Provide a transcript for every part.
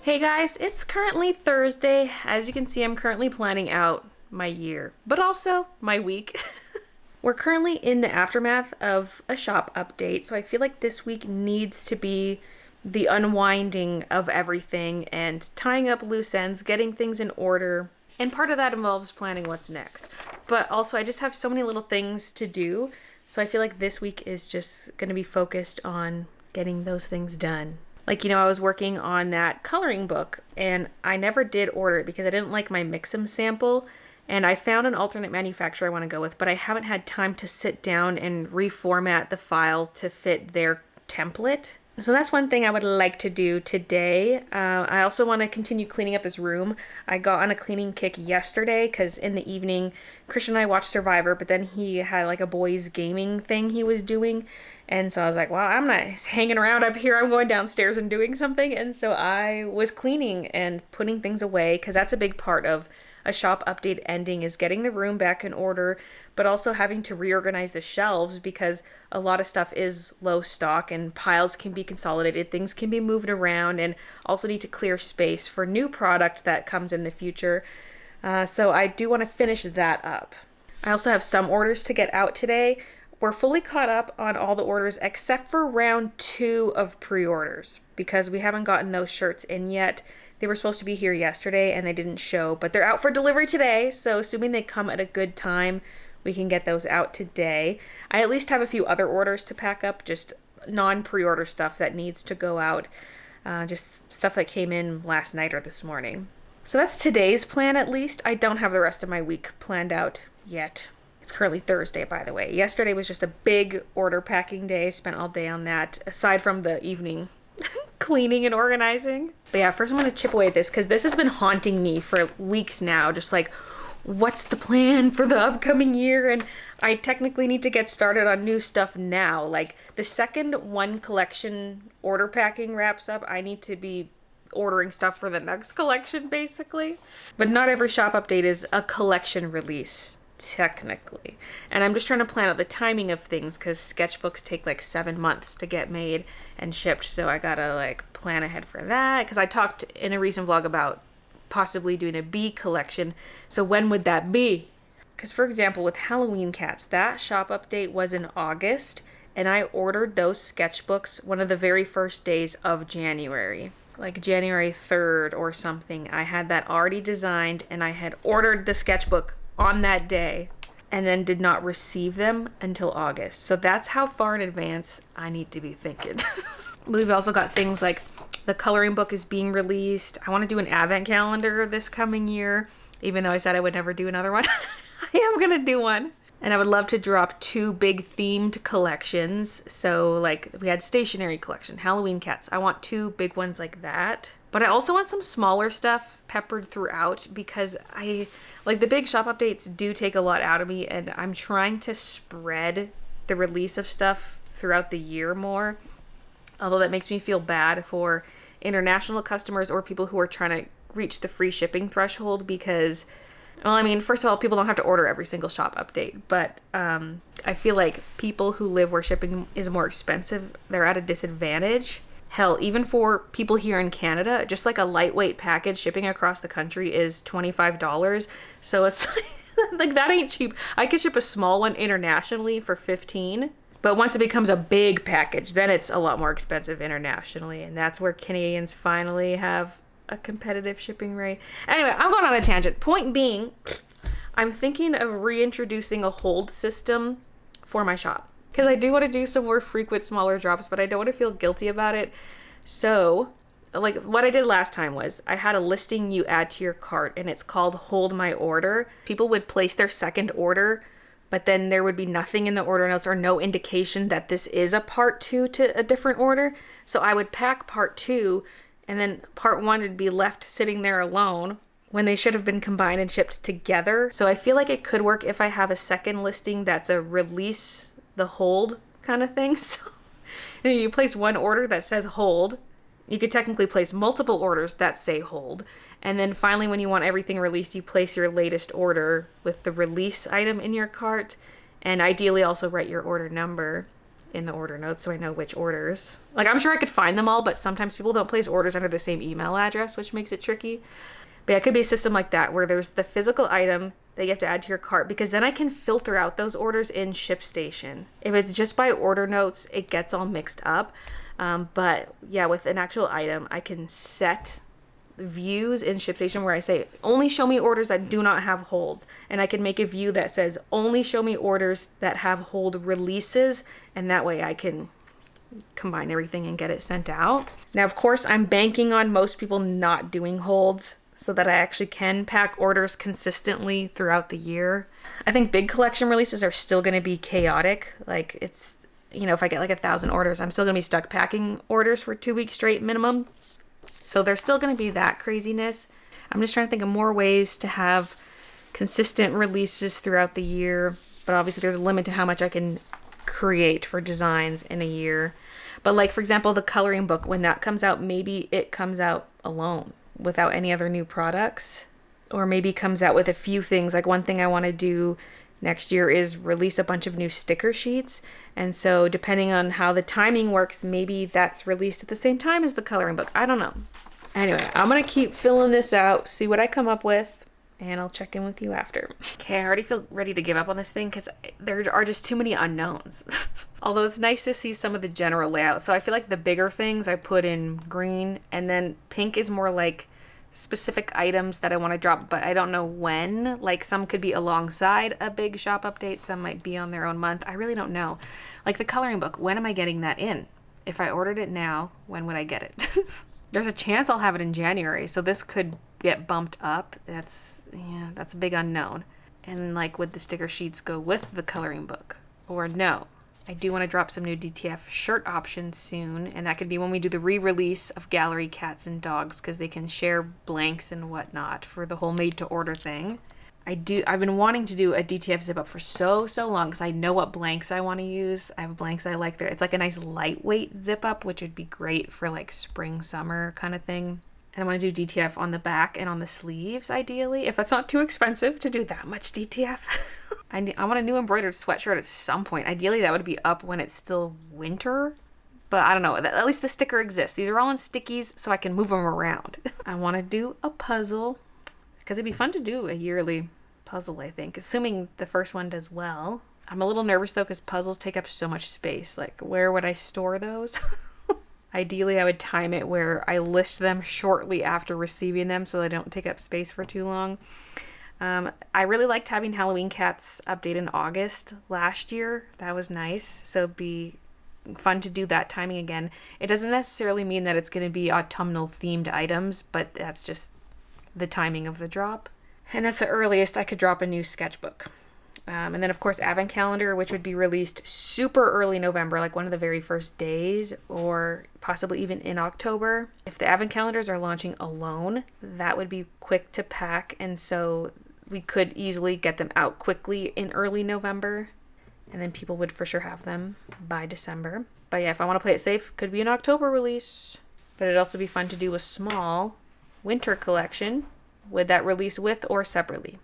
Hey guys, it's currently Thursday. As you can see, I'm currently planning out my year, but also my week. We're currently in the aftermath of a shop update, so I feel like this week needs to be the unwinding of everything and tying up loose ends, getting things in order. And part of that involves planning what's next. But also, I just have so many little things to do, so I feel like this week is just going to be focused on getting those things done. I was working on that coloring book and I never did order it because I didn't like my Mixam sample. And I found an alternate manufacturer I want to go with, but I haven't had time to sit down and reformat the file to fit their template. So that's one thing I would like to do today. I also want to continue cleaning up this room. I got on a cleaning kick yesterday because in the evening, Christian and I watched Survivor, but then he had like a boys gaming thing he was doing. And so I was like, well, I'm not hanging around up here. I'm going downstairs and doing something. And so I was cleaning and putting things away because that's a big part of a shop update ending is getting the room back in order, but also having to reorganize the shelves because a lot of stuff is low stock and piles can be consolidated, things can be moved around, and also need to clear space for new product that comes in the future. So I do want to finish that up. I also have some orders to get out today. We're fully caught up on all the orders except for round 2 of pre-orders because we haven't gotten those shirts in yet. They were supposed to be here yesterday and they didn't show, but they're out for delivery today. So assuming they come at a good time, we can get those out today. I at least have a few other orders to pack up, just non-pre-order stuff that needs to go out. Just stuff that came in last night or this morning. So that's today's plan at least. I don't have the rest of my week planned out yet. It's currently Thursday, by the way. Yesterday was just a big order packing day. Spent all day on that, aside from the evening cleaning and organizing. But yeah, first I'm going to chip away at this because this has been haunting me for weeks now. Just like, what's the plan for the upcoming year? And I technically need to get started on new stuff now. Like the second one collection order packing wraps up, I need to be ordering stuff for the next collection basically. But not every shop update is a collection release. Technically. And I'm just trying to plan out the timing of things because sketchbooks take like 7 months to get made and shipped. So I gotta like plan ahead for that because I talked in a recent vlog about possibly doing a B collection. So when would that be? Because for example, with Halloween Cats, that shop update was in August and I ordered those sketchbooks one of the very first days of January. Like January 3rd or something. I had that already designed and I had ordered the sketchbook on that day and then did not receive them until August. So that's how far in advance I need to be thinking. We've also got things like the coloring book is being released. I want to do an advent calendar this coming year, even though I said I would never do another one. I am going to do one. And I would love to drop 2 big themed collections. So like we had stationery collection, Halloween Cats. I want 2 big ones like that. But I also want some smaller stuff peppered throughout because like the big shop updates do take a lot out of me and I'm trying to spread the release of stuff throughout the year more. Although that makes me feel bad for international customers or people who are trying to reach the free shipping threshold because, well, I mean, first of all, people don't have to order every single shop update, but I feel like people who live where shipping is more expensive, they're at a disadvantage. Hell, even for people here in Canada, just like a lightweight package shipping across the country is $25. So it's like that ain't cheap. I could ship a small one internationally for $15, but once it becomes a big package, then it's a lot more expensive internationally. And that's where Canadians finally have a competitive shipping rate. Anyway, I'm going on a tangent. Point being, I'm thinking of reintroducing a hold system for my shop. Because I do want to do some more frequent smaller drops, but I don't want to feel guilty about it. So, like what I did last time was I had a listing you add to your cart and it's called Hold My Order. People would place their second order, but then there would be nothing in the order notes or no indication that this is a part 2 to a different order. So I would pack part 2 and then part 1 would be left sitting there alone when they should have been combined and shipped together. So I feel like it could work if I have a second listing that's a release the hold kind of thing. So you place one order that says hold. You could technically place multiple orders that say hold. And then finally, when you want everything released, you place your latest order with the release item in your cart. And ideally also write your order number. in the order notes so I know which orders. Like, I'm sure I could find them all, but sometimes people don't place orders under the same email address, which makes it tricky. But yeah, it could be a system like that where there's the physical item that you have to add to your cart, because then I can filter out those orders in ShipStation. If it's just by order notes, it gets all mixed up. But yeah, with an actual item, I can set views in ShipStation where I say only show me orders that do not have holds, and I can make a view that says only show me orders that have hold releases, and that way I can combine everything and get it sent out. Now, of course, I'm banking on most people not doing holds so that I actually can pack orders consistently throughout the year. I think big collection releases are still going to be chaotic. Like, it's, you know, if I get like 1,000 orders, I'm still going to be stuck packing orders for 2 weeks straight minimum. So there's still going to be that craziness. I'm just trying to think of more ways to have consistent releases throughout the year. But obviously there's a limit to how much I can create for designs in a year. But like, for example, the coloring book, when that comes out, maybe it comes out alone without any other new products. Or maybe comes out with a few things. Like, one thing I want to do next year is release a bunch of new sticker sheets. And so depending on how the timing works, maybe that's released at the same time as the coloring book. I don't know. Anyway, I'm going to keep filling this out, see what I come up with, and I'll check in with you after. Okay, I already feel ready to give up on this thing because there are just too many unknowns. Although it's nice to see some of the general layout. So I feel like the bigger things I put in green, and then pink is more like specific items that I want to drop, but I don't know when. Like, some could be alongside a big shop update, some might be on their own month. I really don't know. Like the coloring book, when am I getting that in? If I ordered it now, when would I get it? There's a chance I'll have it in January, so this could get bumped up. That's a big unknown. And like, would the sticker sheets go with the coloring book or no? I do want to drop some new DTF shirt options soon, and that could be when we do the re-release of Gallery Cats and Dogs, because they can share blanks and whatnot for the whole made-to-order thing. I've been wanting to do a DTF zip-up for so long, because I know what blanks I want to use. I have blanks I like there. It's like a nice lightweight zip-up, which would be great for like spring, summer kind of thing. And I want to do DTF on the back and on the sleeves, ideally, if that's not too expensive to do that much DTF. I want a new embroidered sweatshirt at some point. Ideally, that would be up when it's still winter. But I don't know. At least the sticker exists. These are all in stickies, so I can move them around. I want to do a puzzle, because it'd be fun to do a yearly puzzle, I think. Assuming the first one does well. I'm a little nervous, though, because puzzles take up so much space. Like, where would I store those? Ideally, I would time it where I list them shortly after receiving them so they don't take up space for too long. I really liked having Halloween Cats update in August last year. That was nice. So it'd be fun to do that timing again. It doesn't necessarily mean that it's going to be autumnal themed items, but that's just the timing of the drop. And that's the earliest I could drop a new sketchbook. And then, of course, Advent Calendar, which would be released super early November, like one of the very first days, or possibly even in October. If the Advent Calendars are launching alone, that would be quick to pack, and so we could easily get them out quickly in early November, and then people would for sure have them by December. But yeah, if I want to play it safe, could be an October release. But it'd also be fun to do a small winter collection. Would that release with or separately?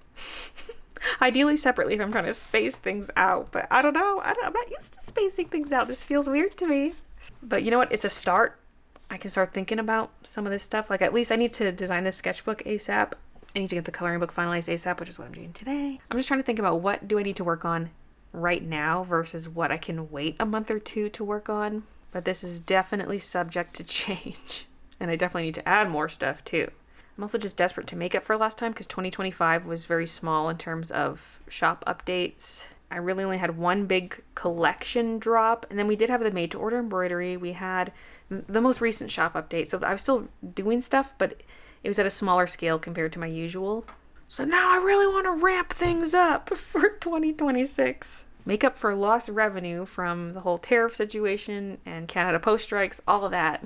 Ideally separately if I'm trying to space things out, but I don't know. I'm not used to spacing things out. This feels weird to me. But you know what? It's a start. I can start thinking about some of this stuff. Like, at least I need to design this sketchbook ASAP. I need to get the coloring book finalized ASAP, which is what I'm doing today. I'm just trying to think about what do I need to work on right now versus what I can wait a month or two to work on. But this is definitely subject to change. And I definitely need to add more stuff too. I'm also just desperate to make up for last time because 2025 was very small in terms of shop updates. I really only had one big collection drop, and then we did have the made-to-order embroidery. We had the most recent shop update, so I was still doing stuff, but it was at a smaller scale compared to my usual. So now I really want to ramp things up for 2026. Make up for lost revenue from the whole tariff situation and Canada Post strikes, all of that.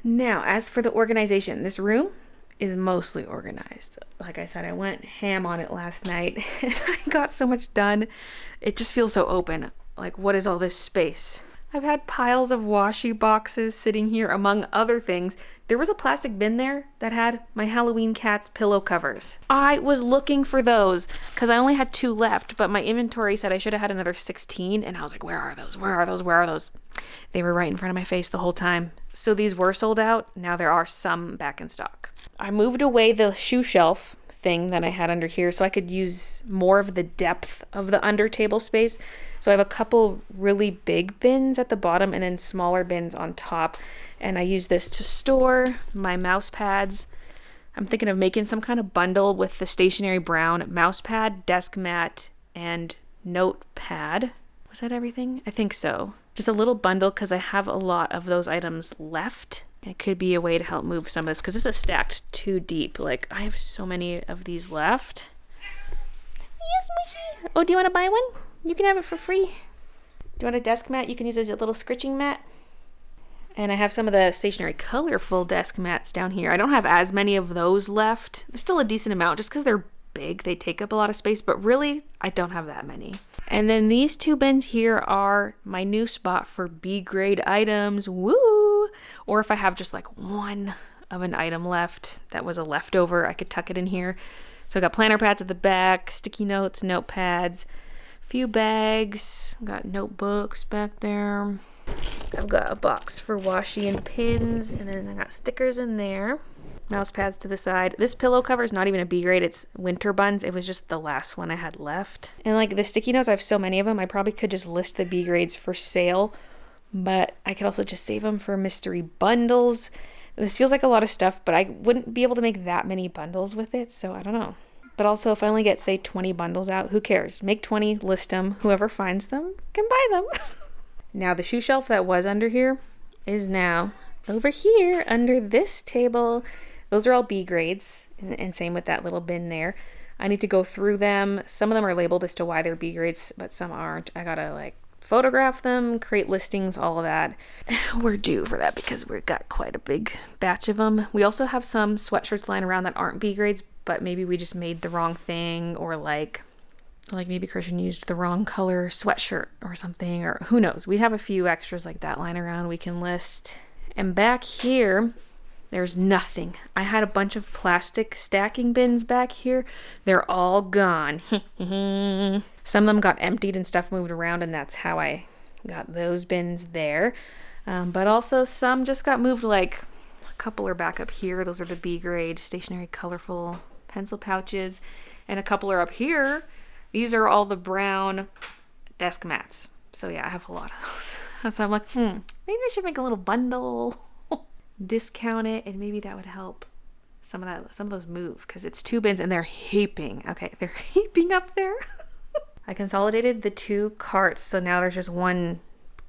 Now, as for the organization, this room is mostly organized. Like I said, I went ham on it last night and I got so much done. It just feels so open. Like, what is all this space? I've had piles of washi boxes sitting here among other things. There was a plastic bin there that had my Halloween Cats pillow covers. I was looking for those because I only had 2 left, but my inventory said I should have had another 16, and I was like, where are those? Where are those? Where are those? They were right in front of my face the whole time. So these were sold out. Now there are some back in stock. I moved away the shoe shelf thing that I had under here so I could use more of the depth of the under table space. So I have a couple really big bins at the bottom and then smaller bins on top. And I use this to store my mouse pads. I'm thinking of making some kind of bundle with the stationary brown mouse pad, desk mat, and notepad. Was that everything? I think so. Just a little bundle because I have a lot of those items left. It could be a way to help move some of this because this is stacked too deep. Like, I have so many of these left. Yes, Mushy. Oh, do you want to buy one? You can have it for free. Do you want a desk mat? You can use as a little scritching mat. And I have some of the stationary colorful desk mats down here. I don't have as many of those left. There's still a decent amount just because they're big. They take up a lot of space, but really, I don't have that many. And then these 2 bins here are my new spot for B grade items. Woo! Or if I have just like one of an item left that was a leftover, I could tuck it in here. So I got planner pads at the back, sticky notes, notepads, a few bags, got notebooks back there. I've got a box for washi and pins, and then I got stickers in there. Mouse pads to the side. This pillow cover is not even a B grade, it's Winter Buns. It was just the last one I had left. And like the sticky notes, I have so many of them, I probably could just list the B grades for sale, but I could also just save them for mystery bundles. This feels like a lot of stuff, but I wouldn't be able to make that many bundles with it, so I don't know. But also, if I only get, say, 20 bundles out, who cares? Make 20, list them. Whoever finds them can buy them. Now, the shoe shelf that was under here is now over here under this table. Those are all B grades, and same with that little bin there. I need to go through them. Some of them are labeled as to why they're B grades, but some aren't. I gotta like photograph them, create listings, all of that. We're due for that because we've got quite a big batch of them. We also have some sweatshirts lying around that aren't B grades, but maybe we just made the wrong thing, or like maybe Christian used the wrong color sweatshirt or something, or who knows. We have a few extras like that lying around we can list. And back here, there's nothing. I had a bunch of plastic stacking bins back here. They're all gone. Some of them got emptied and stuff moved around, and that's how I got those bins there. But also some just got moved, like a couple are back up here. Those are the B grade stationary colorful pencil pouches. And a couple are up here. These are all the brown desk mats. So yeah, I have a lot of those. That's why I'm like, maybe I should make a little bundle. Discount it, and maybe that would help some of those move, because it's 2 bins and they're heaping. Okay, they're heaping up there. I consolidated the 2 carts, so now there's just 1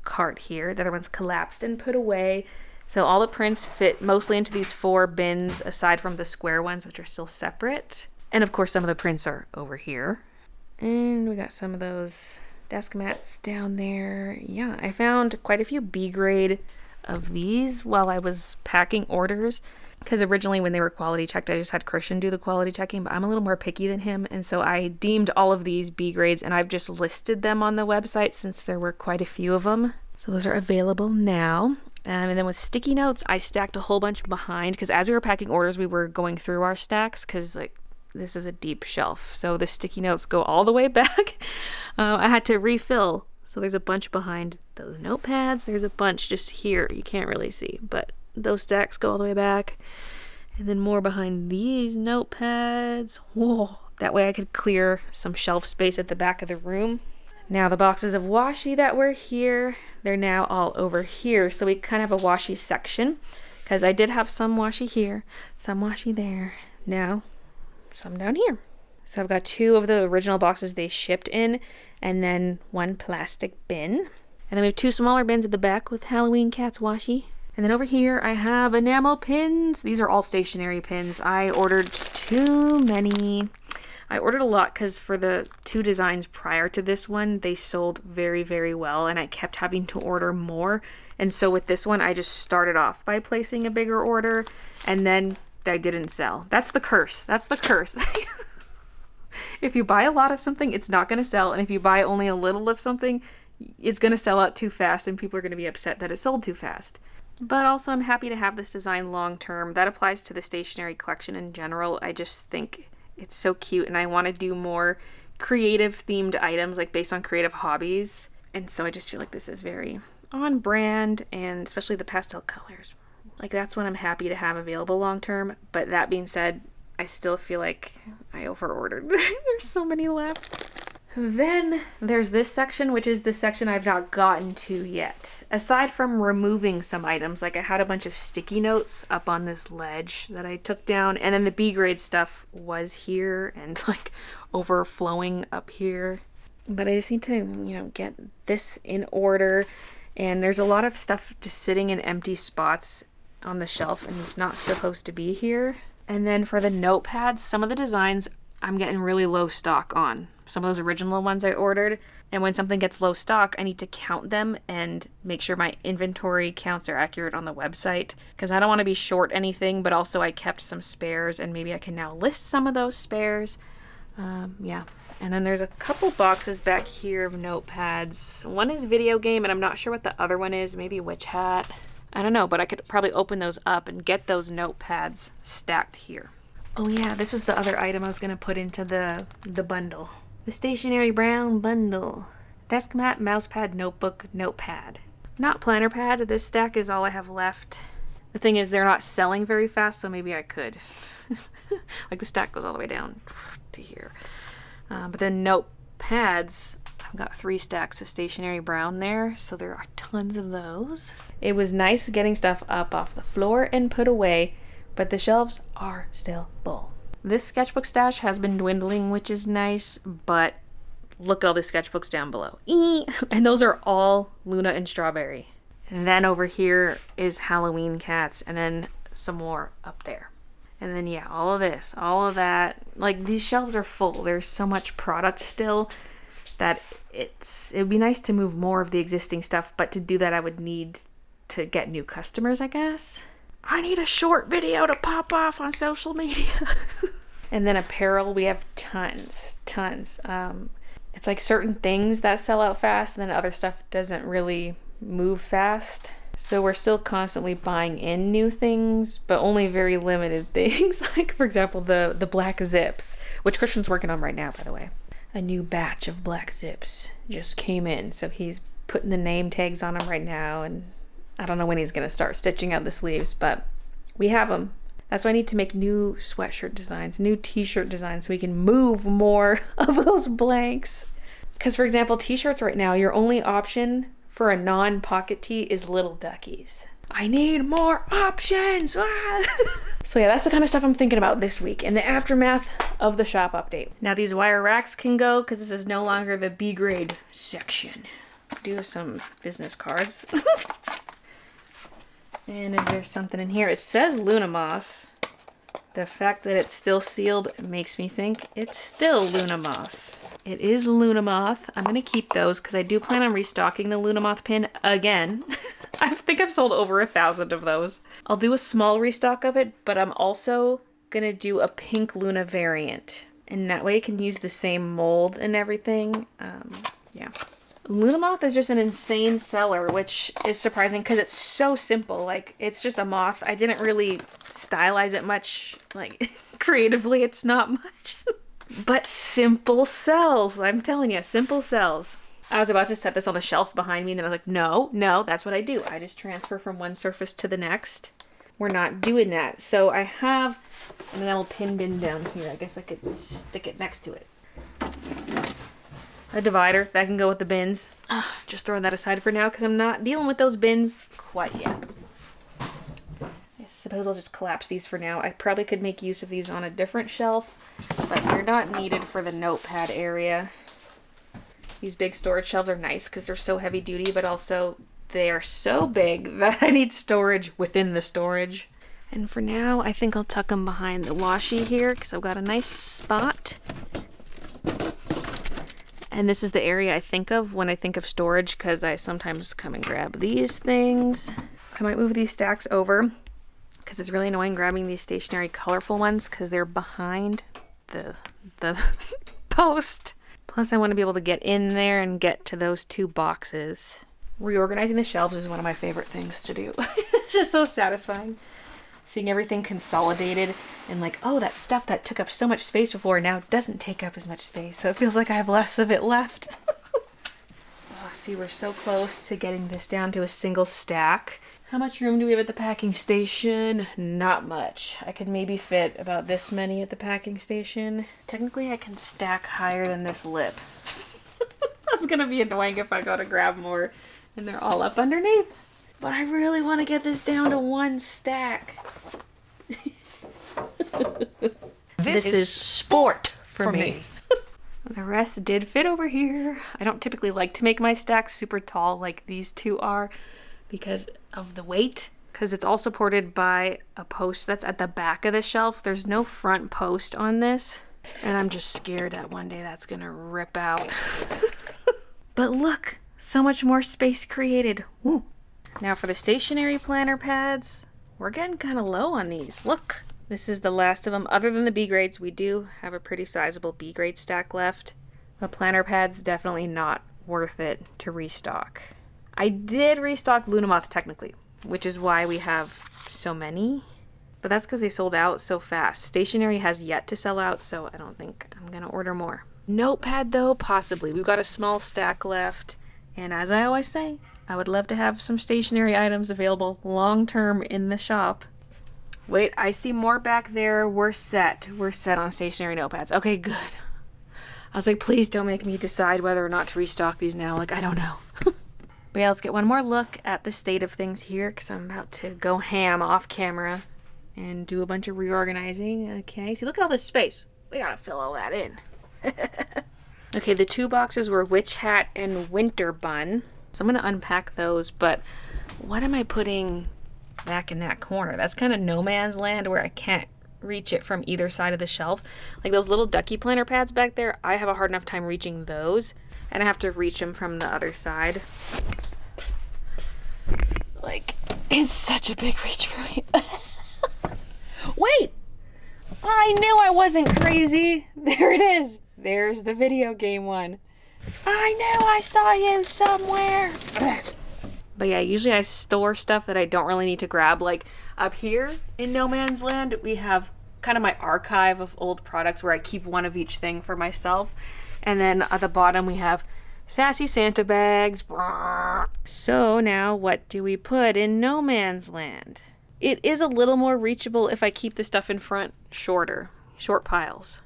cart here. The other one's collapsed and put away. So all the prints fit mostly into these 4 bins, aside from the square ones, which are still separate. And of course, some of the prints are over here. And we got some of those desk mats down there. Yeah, I found quite a few B grade of these while I was packing orders, because originally when they were quality checked, I just had Christian do the quality checking, but I'm a little more picky than him, and so I deemed all of these B grades, and I've just listed them on the website since there were quite a few of them. So those are available now. And then with sticky notes, I stacked a whole bunch behind, because as we were packing orders, we were going through our stacks, because like this is a deep shelf, so the sticky notes go all the way back. I had to refill. So there's a bunch behind those notepads. There's a bunch just here. You can't really see, but those stacks go all the way back. And then more behind these notepads. Whoa, that way I could clear some shelf space at the back of the room. Now the boxes of washi that were here, they're now all over here. So we kind of have a washi section, because I did have some washi here, some washi there. Now, some down here. So I've got 2 of the original boxes they shipped in, and then 1 plastic bin. And then we have 2 smaller bins at the back with Halloween Cats washi. And then over here I have enamel pins. These are all stationary pins. I ordered too many. I ordered a lot because for the 2 designs prior to this one, they sold very, very well, and I kept having to order more. And so with this one, I just started off by placing a bigger order, and then I didn't sell. That's the curse. That's the curse. If you buy a lot of something, it's not going to sell. And if you buy only a little of something, it's going to sell out too fast and people are going to be upset that it sold too fast. But also I'm happy to have this design long term. That applies to the stationery collection in general. I just think it's so cute and I want to do more creative themed items, like based on creative hobbies. And so I just feel like this is very on brand, and especially the pastel colors. Like that's what I'm happy to have available long term. But that being said, I still feel like I overordered. There's so many left. Then there's this section, which is the section I've not gotten to yet. Aside from removing some items, like I had a bunch of sticky notes up on this ledge that I took down, and then the B grade stuff was here and like overflowing up here. But I just need to, get this in order. And there's a lot of stuff just sitting in empty spots on the shelf, and it's not supposed to be here. And then for the notepads, some of the designs I'm getting really low stock on. Some of those original ones I ordered. And when something gets low stock, I need to count them and make sure my inventory counts are accurate on the website. Because I don't want to be short anything, but also I kept some spares and maybe I can now list some of those spares. Yeah. And then there's a couple boxes back here of notepads. One is video game and I'm not sure what the other one is. Maybe Witch Hat. I don't know, but I could probably open those up and get those notepads stacked here. Oh yeah, this was the other item I was going to put into the bundle. The Stationery Brown bundle. Desk mat, mouse pad, notebook, notepad. Not planner pad. This stack is all I have left. The thing is, they're not selling very fast, so maybe I could. Like the stack goes all the way down to here. But then notepads, I've got 3 stacks of Stationery Brown there, so there are tons of those. It was nice getting stuff up off the floor and put away, but the shelves are still full. This sketchbook stash has been dwindling, which is nice, but look at all the sketchbooks down below. And those are all Luna and Strawberry. And then over here is Halloween cats, and then some more up there. And then yeah, all of this, all of that. Like these shelves are full. There's so much product still that it would be nice to move more of the existing stuff, but to do that I would need to get new customers, I guess. I need a short video to pop off on social media. And then apparel, we have tons. It's like certain things that sell out fast, and then other stuff doesn't really move fast. So we're still constantly buying in new things, but only very limited things. Like, for example, the black zips, which Christian's working on right now, by the way. A new batch of black zips just came in, so he's putting the name tags on them right now, and I don't know when he's going to start stitching out the sleeves, but we have them. That's why I need to make new sweatshirt designs, new t-shirt designs, so we can move more of those blanks. Because, for example, t-shirts right now, your only option for a non-pocket tee is Little Duckies. I need more options! Ah! So yeah, that's the kind of stuff I'm thinking about this week in the aftermath of the shop update. Now these wire racks can go because this is no longer the B grade section. Do some business cards. And is there something in here? It says Luna Moth. The fact that it's still sealed makes me think it's still Luna Moth. It is Luna Moth. I'm going to keep those because I do plan on restocking the Luna Moth pin again. I think I've sold over 1,000 of those. I'll do a small restock of it, but I'm also going to do a pink Luna variant. And that way I can use the same mold and everything. Yeah. Luna Moth is just an insane seller, which is surprising because it's so simple. Like, it's just a moth. I didn't really stylize it much. Like, creatively, it's not much. But simple sells. I'm telling you, simple sells. I was about to set this on the shelf behind me, and then I was like, no, that's what I do. I just transfer from one surface to the next. We're not doing that. So I have an little pin bin down here. I guess I could stick it next to it. A divider that can go with the bins. Just throwing that aside for now because I'm not dealing with those bins quite yet. I suppose I'll just collapse these for now. I probably could make use of these on a different shelf, but they're not needed for the notepad area. These big storage shelves are nice because they're so heavy duty, but also they are so big that I need storage within the storage. And for now, I think I'll tuck them behind the washi here because I've got a nice spot. And this is the area I think of when I think of storage because I sometimes come and grab these things. I might move these stacks over because it's really annoying grabbing these stationary colorful ones because they're behind the post. Plus I want to be able to get in there and get to those 2 boxes. Reorganizing the shelves is one of my favorite things to do. It's just so satisfying. Seeing everything consolidated and like, oh, that stuff that took up so much space before now doesn't take up as much space. So it feels like I have less of it left. Oh, see, we're so close to getting this down to a single stack. How much room do we have at the packing station? Not much. I could maybe fit about this many at the packing station. Technically, I can stack higher than this lip. That's gonna be annoying if I go to grab more and they're all up underneath. But I really want to get this down to 1 stack. This is sport for me. The rest did fit over here. I don't typically like to make my stacks super tall like these 2 are because of the weight. Because it's all supported by a post that's at the back of the shelf. There's no front post on this. And I'm just scared that one day that's gonna rip out. But look, so much more space created. Woo. Now for the stationary planner pads, we're getting kind of low on these. Look, this is the last of them. Other than the B grades, we do have a pretty sizable B grade stack left. The planner pads, definitely not worth it to restock. I did restock Lunamoth technically, which is why we have so many. But that's because they sold out so fast. Stationery has yet to sell out, so I don't think I'm going to order more. Notepad though, possibly. We've got a small stack left. And as I always say, I would love to have some stationery items available long-term in the shop. Wait, I see more back there. We're set. We're set on stationery notepads. Okay, good. I was like, please don't make me decide whether or not to restock these now. Like, I don't know. But yeah, let's get one more look at the state of things here because I'm about to go ham off camera and do a bunch of reorganizing. Okay, see, look at all this space. We gotta fill all that in. Okay, the 2 boxes were Witch Hat and Winter Bun. So I'm gonna unpack those, but what am I putting back in that corner? That's kind of no man's land where I can't reach it from either side of the shelf. Like those little ducky planner pads back there, I have a hard enough time reaching those, and I have to reach them from the other side. Like, it's such a big reach for me. Wait! I knew I wasn't crazy. There it is. There's the video game one. I knew I saw you somewhere. But yeah, usually I store stuff that I don't really need to grab. Like up here in No Man's Land, we have kind of my archive of old products where I keep one of each thing for myself. And then at the bottom we have Sassy Santa bags. So now what do we put in No Man's Land? It is a little more reachable if I keep the stuff in front shorter, short piles.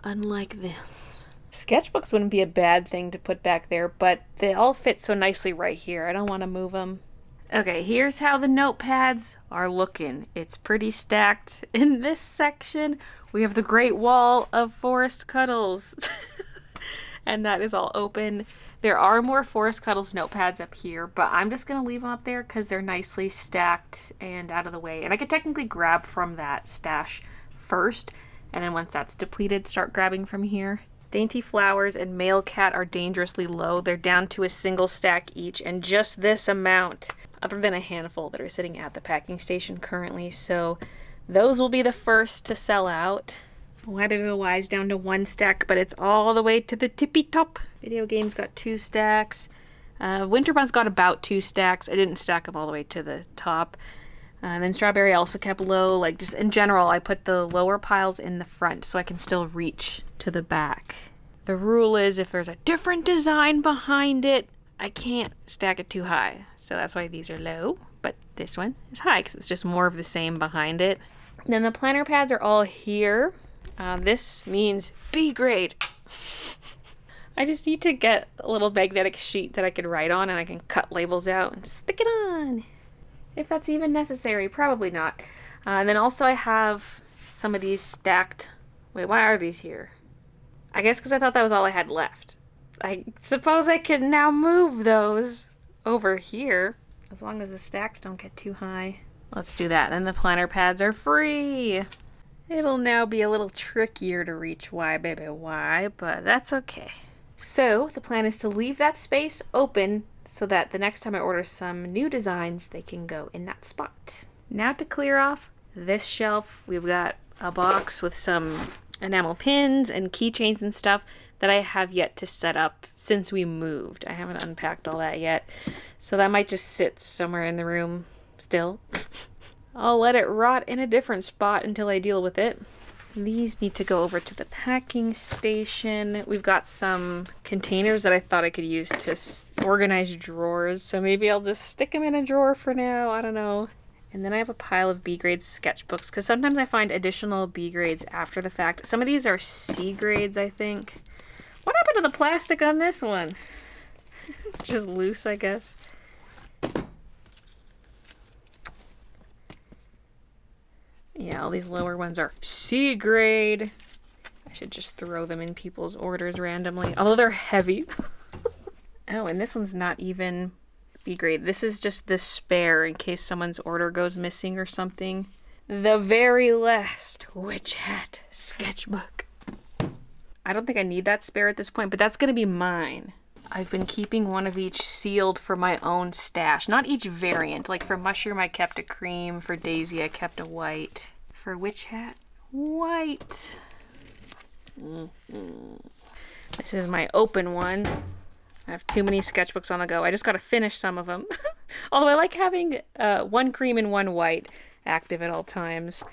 Unlike this. Sketchbooks wouldn't be a bad thing to put back there, but they all fit so nicely right here. I don't want to move them. Okay, here's how the notepads are looking. It's pretty stacked. In this section, we have the Great Wall of Forest Cuddles. And that is all open. There are more Forest Cuddles notepads up here, but I'm just going to leave them up there because they're nicely stacked and out of the way. And I could technically grab from that stash first, and then once that's depleted, start grabbing from here. Dainty Flowers and Male Cat are dangerously low. They're down to a single stack each, and just this amount, other than a handful that are sitting at the packing station currently. So those will be the first to sell out. Web of a Wise down to 1 stack, but it's all the way to the tippy top. Video Games got 2 stacks. Winterbun's got about 2 stacks. I didn't stack them all the way to the top. And then Strawberry also kept low. Like, just in general, I put the lower piles in the front so I can still reach to the back. The rule is if there's a different design behind it, I can't stack it too high. So that's why these are low, but this one is high because it's just more of the same behind it. And then the planner pads are all here. This means B grade. I just need to get a little magnetic sheet that I can write on and I can cut labels out and stick it on. If that's even necessary, probably not. And then also I have some of these stacked. Wait, why are these here? I guess because I thought that was all I had left. I suppose I can now move those over here as long as the stacks don't get too high. Let's do that. Then the planner pads are free. It'll now be a little trickier to reach why, baby, why, but that's okay. So the plan is to leave that space open so that the next time I order some new designs, they can go in that spot. Now to clear off this shelf, we've got a box with some enamel pins and keychains and stuff that I have yet to set up since we moved. I haven't unpacked all that yet. So that might just sit somewhere in the room still. I'll let it rot in a different spot until I deal with it. These need to go over to the packing station. We've got some containers that I thought I could use to organize drawers. So maybe I'll just stick them in a drawer for now. I don't know. And then I have a pile of B grade sketchbooks because sometimes I find additional B grades after the fact. Some of these are C grades, I think. What happened to the plastic on this one? Just loose, I guess. Yeah, all these lower ones are C grade. I should just throw them in people's orders randomly, although they're heavy. Oh, and this one's not even B grade. This is just the spare in case someone's order goes missing or something. The very last witch hat sketchbook. I don't think I need that spare at this point, but that's gonna be mine. I've been keeping one of each sealed for my own stash. Not each variant. Like for Mushroom, I kept a cream. For Daisy, I kept a white. For Witch Hat, white. This is my open one. I have too many sketchbooks on the go. I just gotta finish some of them. Although I like having one cream and one white active at all times.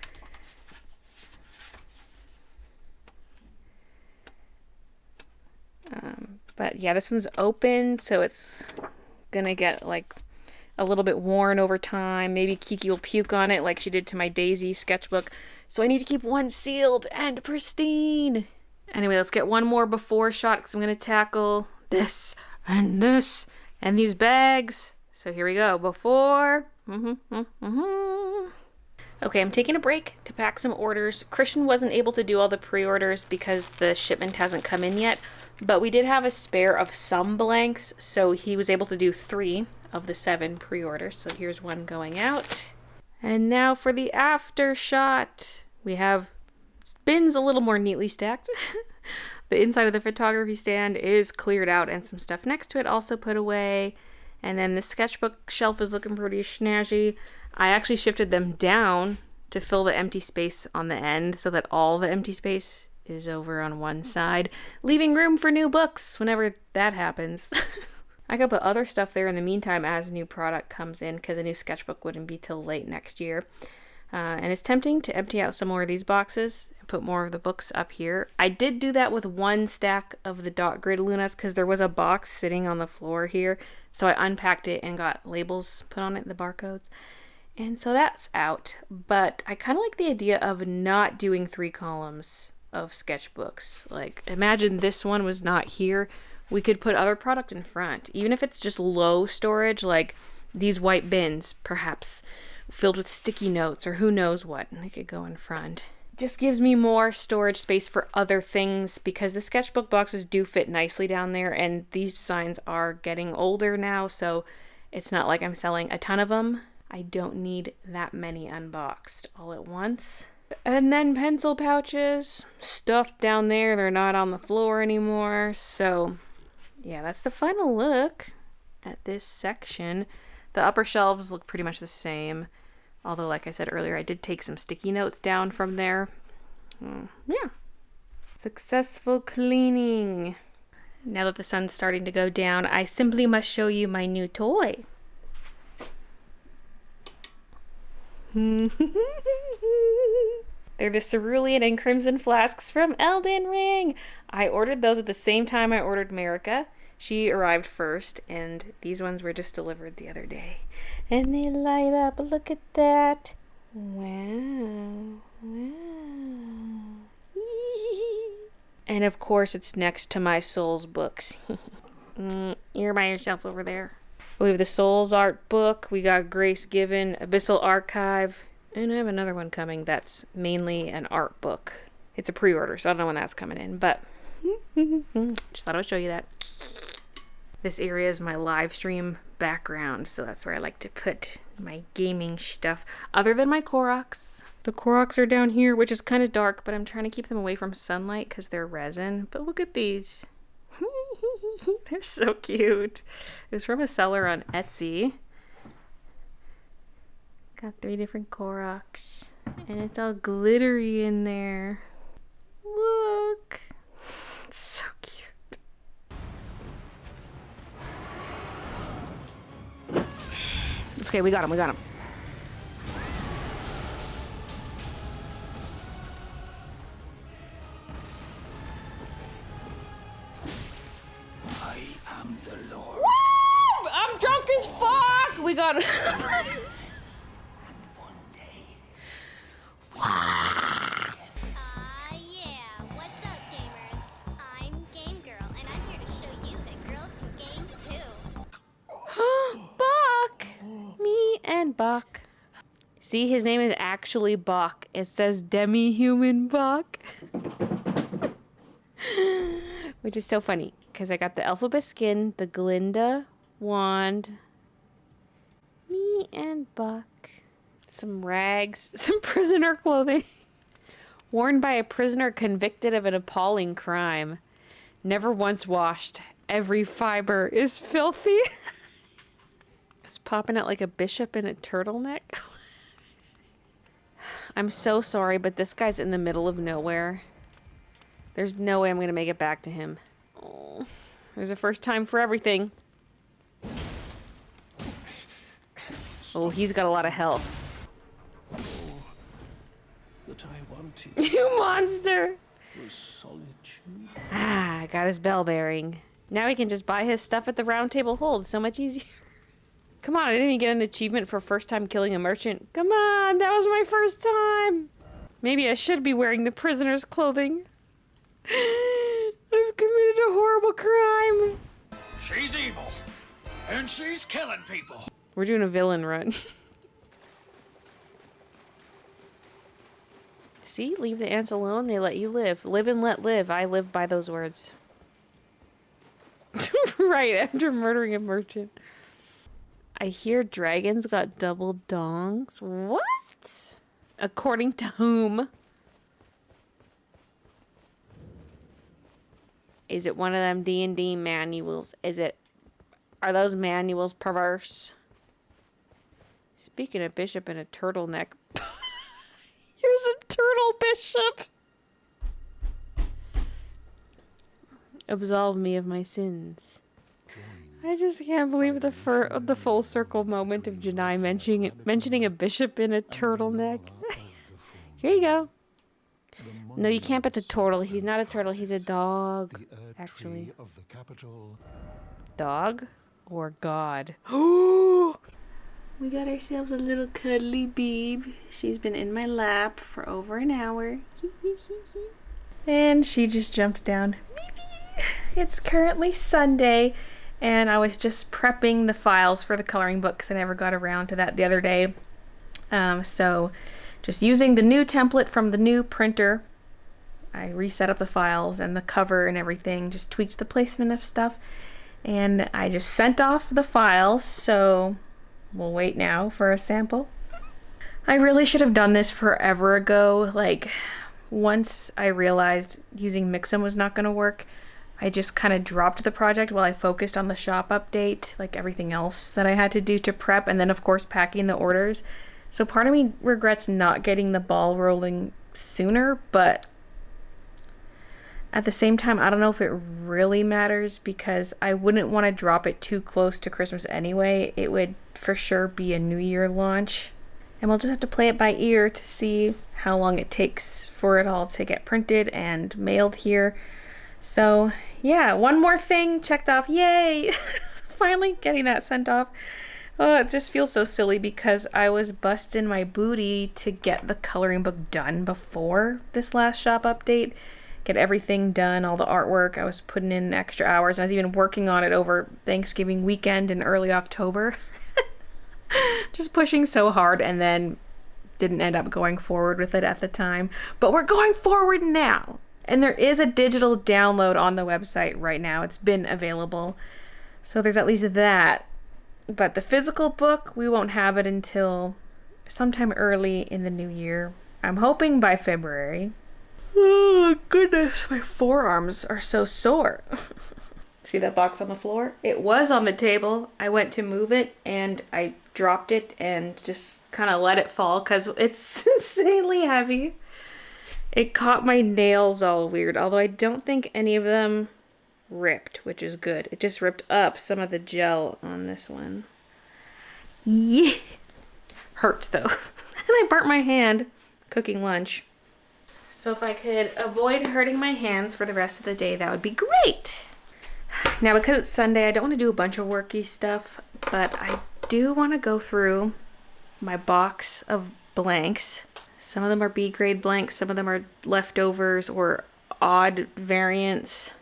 But yeah, this one's open, so it's gonna get like a little bit worn over time. Maybe Kiki will puke on it like she did to my Daisy sketchbook. So I need to keep one sealed and pristine. Anyway, let's get one more before shot because I'm gonna tackle this and these bags. So here we go. Before. Okay, I'm taking a break to pack some orders. Christian wasn't able to do all the pre-orders because the shipment hasn't come in yet. But we did have a spare of some blanks, so he was able to do 3 of the 7 pre-orders. So here's one going out. And now for the after shot. We have bins a little more neatly stacked. The inside of the photography stand is cleared out and some stuff next to it also put away. And then the sketchbook shelf is looking pretty snazzy. I actually shifted them down to fill the empty space on the end so that all the empty space is over on one side, leaving room for new books whenever that happens. I could put other stuff there in the meantime as new product comes in because a new sketchbook wouldn't be till late next year. And it's tempting to empty out some more of these boxes and put more of the books up here. I did do that with one stack of the dot grid Lunas because there was a box sitting on the floor here. So I unpacked it and got labels put on it, the barcodes. And so that's out. But I kind of like the idea of not doing 3 columns of sketchbooks. Like, imagine this one was not here. We could put other product in front. Even if it's just low storage, like these white bins, perhaps filled with sticky notes or who knows what. They could go in front. Just gives me more storage space for other things because the sketchbook boxes do fit nicely down there and these designs are getting older now, so it's not like I'm selling a ton of them. I don't need that many unboxed all at once. And then pencil pouches stuffed down there. They're not on the floor anymore. So yeah, that's the final look at this section. The upper shelves look pretty much the same. Although, like I said earlier, I did take some sticky notes down from there. Yeah. Successful cleaning. Now that the sun's starting to go down, I simply must show you my new toy. They're the cerulean and crimson flasks from Elden Ring. I ordered those at the same time I ordered Marika. She arrived first, and these ones were just delivered the other day. And they light up. Look at that. Wow. Wow. And of course, it's next to my Souls books. You're by yourself over there. We have the Souls art book. We got Grace Given, Abyssal Archive. And I have another one coming that's mainly an art book. It's a pre-order, so I don't know when that's coming in, but just thought I would show you that. This area is my live stream background, so that's where I like to put my gaming stuff, other than my Koroks. The Koroks are down here, which is kind of dark, but I'm trying to keep them away from sunlight because they're resin. But look at these. They're so cute. It was from a seller on Etsy. Got 3 different Koroks, and it's all glittery in there. Look. So cute. It's okay, we got him, we got him. I am the Lord. Woo! I'm drunk as fuck! We got him. One day. Yeah, what's up, gamers? I'm Game Girl, and I'm here to show you that girls can game too. Buck! Me and Buck. See, his name is actually Buck. It says demi-human Buck. Which is so funny, because I got the Elphaba skin, the Glinda wand, me and Buck. Some rags, some prisoner clothing. Worn by a prisoner convicted of an appalling crime. Never once washed. Every fiber is filthy. It's popping out like a bishop in a turtleneck. I'm so sorry, but this guy's in the middle of nowhere. There's no way I'm going to make it back to him. Oh, there's a first time for everything. Oh, he's got a lot of health. That I wanted You monster! was solitude. Ah, got his bell bearing. Now he can just buy his stuff at the Round Table Hold. So much easier. Come on, I didn't even get an achievement for first time killing a merchant. Come on, that was my first time. Maybe I should be wearing the prisoner's clothing. I've committed a horrible crime. She's evil, and she's killing people. We're doing a villain run. See? Leave the ants alone. They let you live. Live and let live. I live by those words. Right after murdering a merchant. I hear dragons got double dongs. What? According to whom? Is it one of them D&D manuals? Are those manuals perverse? Speaking of bishop in a turtleneck. Here's a turtle bishop. Absolve me of my sins. I just can't believe the full circle moment of Janai mentioning a bishop in a turtleneck. Here you go. No, you can't pet the turtle. He's not a turtle. He's a dog, actually. Of the capital. Dog or God? Oh! We got ourselves a little cuddly beeb. She's been in my lap for over an hour. And she just jumped down. It's currently Sunday, and I was just prepping the files for the coloring book because I never got around to that the other day. So just using the new template from the new printer, I reset up the files and the cover and everything, just tweaked the placement of stuff, and I just sent off the files, so we'll wait now for a sample. I really should have done this forever ago. Like, once I realized using Mixam was not going to work, I just kind of dropped the project while I focused on the shop update, like everything else that I had to do to prep, and then of course packing the orders. So part of me regrets not getting the ball rolling sooner, but at the same time, I don't know if it really matters because I wouldn't want to drop it too close to Christmas anyway. It would for sure be a New Year launch. And we'll just have to play it by ear to see how long it takes for it all to get printed and mailed here. So yeah, one more thing checked off. Yay! Finally getting that sent off. Oh, it just feels so silly because I was busting my booty to get the coloring book done before this last shop update. Get everything done, all the artwork. I was putting in extra hours, and I was even working on it over Thanksgiving weekend in early October. Just pushing so hard, and then didn't end up going forward with it at the time. But we're going forward now. And there is a digital download on the website right now. It's been available. So there's at least that. But the physical book, we won't have it until sometime early in the new year. I'm hoping by February. Oh, goodness. My forearms are so sore. See that box on the floor? It was on the table. I went to move it and I dropped it and just kind of let it fall because it's insanely heavy. It caught my nails all weird, although I don't think any of them ripped, which is good. It just ripped up some of the gel on this one. Yeah. Hurts though. And I burnt my hand cooking lunch. So if I could avoid hurting my hands for the rest of the day, that would be great. Now, because it's Sunday, I don't want to do a bunch of worky stuff, but I do want to go through my box of blanks. Some of them are B grade blanks, some of them are leftovers or odd variants.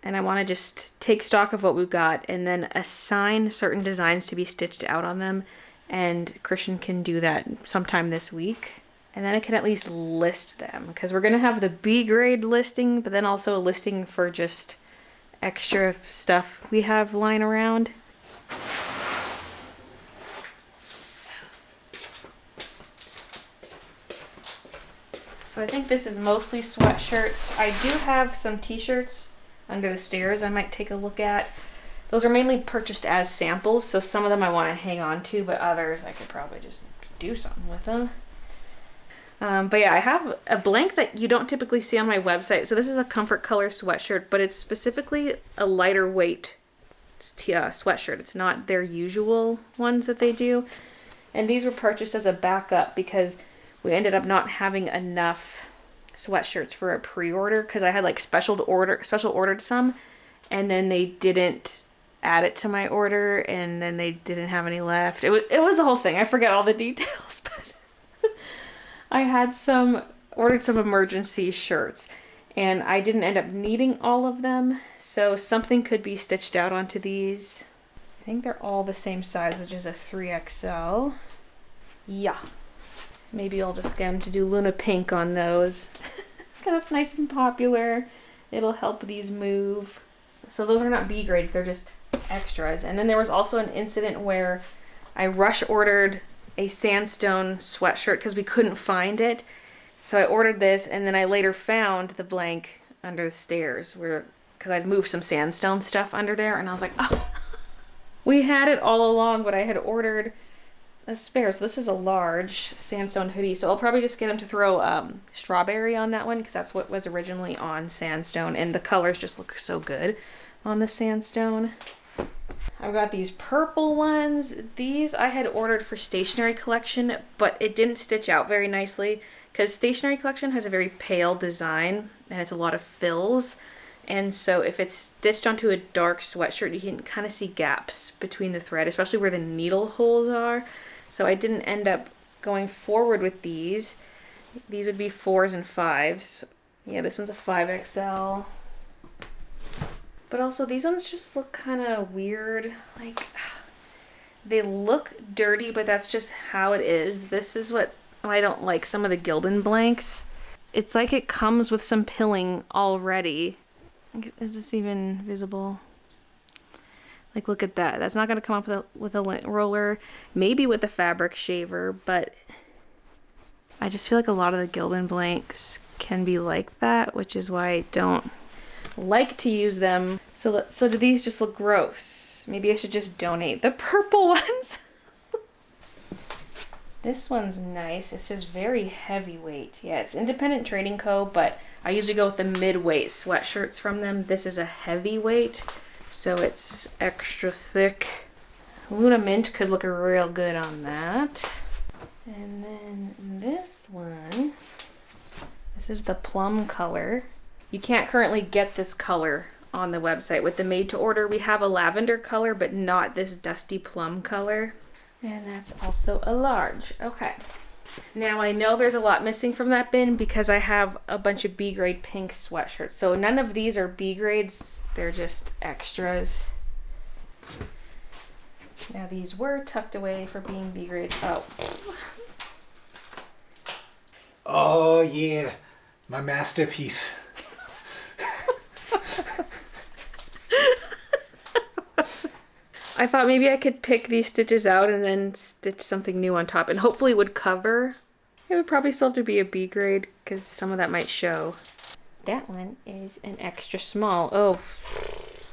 And I want to just take stock of what we've got and then assign certain designs to be stitched out on them. And Christian can do that sometime this week. And then I can at least list them, because we're going to have the B grade listing, but then also a listing for just extra stuff we have lying around. So I think this is mostly sweatshirts. I do have some t-shirts under the stairs I might take a look at. Those are mainly purchased as samples, so some of them I want to hang on to, but others I could probably just do something with them. But yeah, I have a blank that you don't typically see on my website. So this is a Comfort Color sweatshirt, but it's specifically a lighter weight sweatshirt. It's not their usual ones that they do. And these were purchased as a backup because we ended up not having enough sweatshirts for a pre-order, because I had like special ordered some, and then they didn't add it to my order, and then they didn't have any left. It was the whole thing. I forget all the details, but I had ordered some emergency shirts, and I didn't end up needing all of them, so something could be stitched out onto these. I think they're all the same size, which is a 3XL. Yeah. Maybe I'll just get them to do Luna Pink on those. Because it's nice and popular. It'll help these move. So those are not B grades, they're just extras. And then there was also an incident where I rush ordered a sandstone sweatshirt because we couldn't find it. So I ordered this, and then I later found the blank under the stairs because I'd moved some sandstone stuff under there, and I was like, oh, we had it all along, but I had ordered a spare. So this is a large sandstone hoodie, so I'll probably just get them to throw strawberry on that one, because that's what was originally on sandstone, and the colors just look so good on the sandstone. I've got these purple ones. These I had ordered for Stationery Collection, but it didn't stitch out very nicely because Stationery Collection has a very pale design and it's a lot of fills. And so if it's stitched onto a dark sweatshirt, you can kind of see gaps between the thread, especially where the needle holes are. So I didn't end up going forward with these. These would be 4s and 5s. Yeah, this one's a 5XL. But also these ones just look kind of weird. Like, they look dirty, but that's just how it is. This is what I don't like, some of the Gildan blanks. It's like it comes with some pilling already. Is this even visible? Like, look at that. That's not going to come up with a lint roller. Maybe with a fabric shaver, but I just feel like a lot of the Gildan blanks can be like that, which is why I don't like to use them. So do these just look gross? Maybe I should just donate the purple ones. This one's nice. It's just very heavyweight. Yeah, it's Independent Trading Co., but I usually go with the mid-weight sweatshirts from them. This is a heavyweight, so it's extra thick. Luna Mint could look real good on that. And then this one, this is the plum color. You can't currently get this color on the website. With the made to order, we have a lavender color, but not this dusty plum color. And that's also a large. Okay. Now I know there's a lot missing from that bin because I have a bunch of B grade pink sweatshirts. So none of these are B grades. They're just extras. Now these were tucked away for being B grades. Oh. Oh yeah, my masterpiece. I thought maybe I could pick these stitches out and then stitch something new on top, and hopefully it would cover. It would probably still have to be a B grade because some of that might show. That one is an extra small. Oh,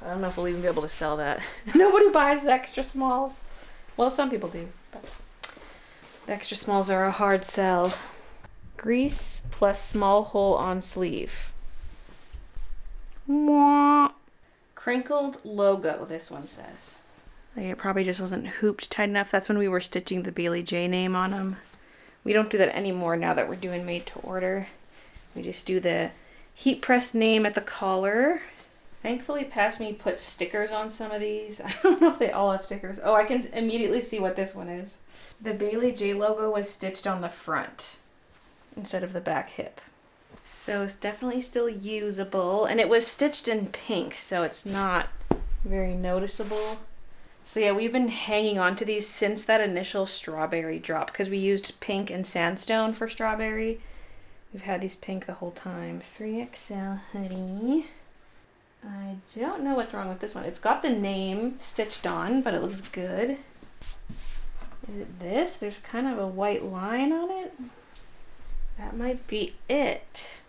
I don't know if we'll even be able to sell that. Nobody buys the extra smalls. Well, some people do, but the extra smalls are a hard sell. Grease plus small hole on sleeve. Mwah. Crinkled logo, this one says. Like it probably just wasn't hooped tight enough. That's when we were stitching the Bailey J name on them. We don't do that anymore now that we're doing made to order. We just do the heat press name at the collar. Thankfully, Past Me put stickers on some of these. I don't know if they all have stickers. Oh, I can immediately see what this one is. The Bailey J logo was stitched on the front instead of the back hip. So it's definitely still usable. And it was stitched in pink, so it's not very noticeable. So yeah, we've been hanging on to these since that initial strawberry drop because we used pink and sandstone for strawberry. We've had these pink the whole time. 3XL hoodie. I don't know what's wrong with this one. It's got the name stitched on, but it looks good. Is it this? There's kind of a white line on it. That might be it.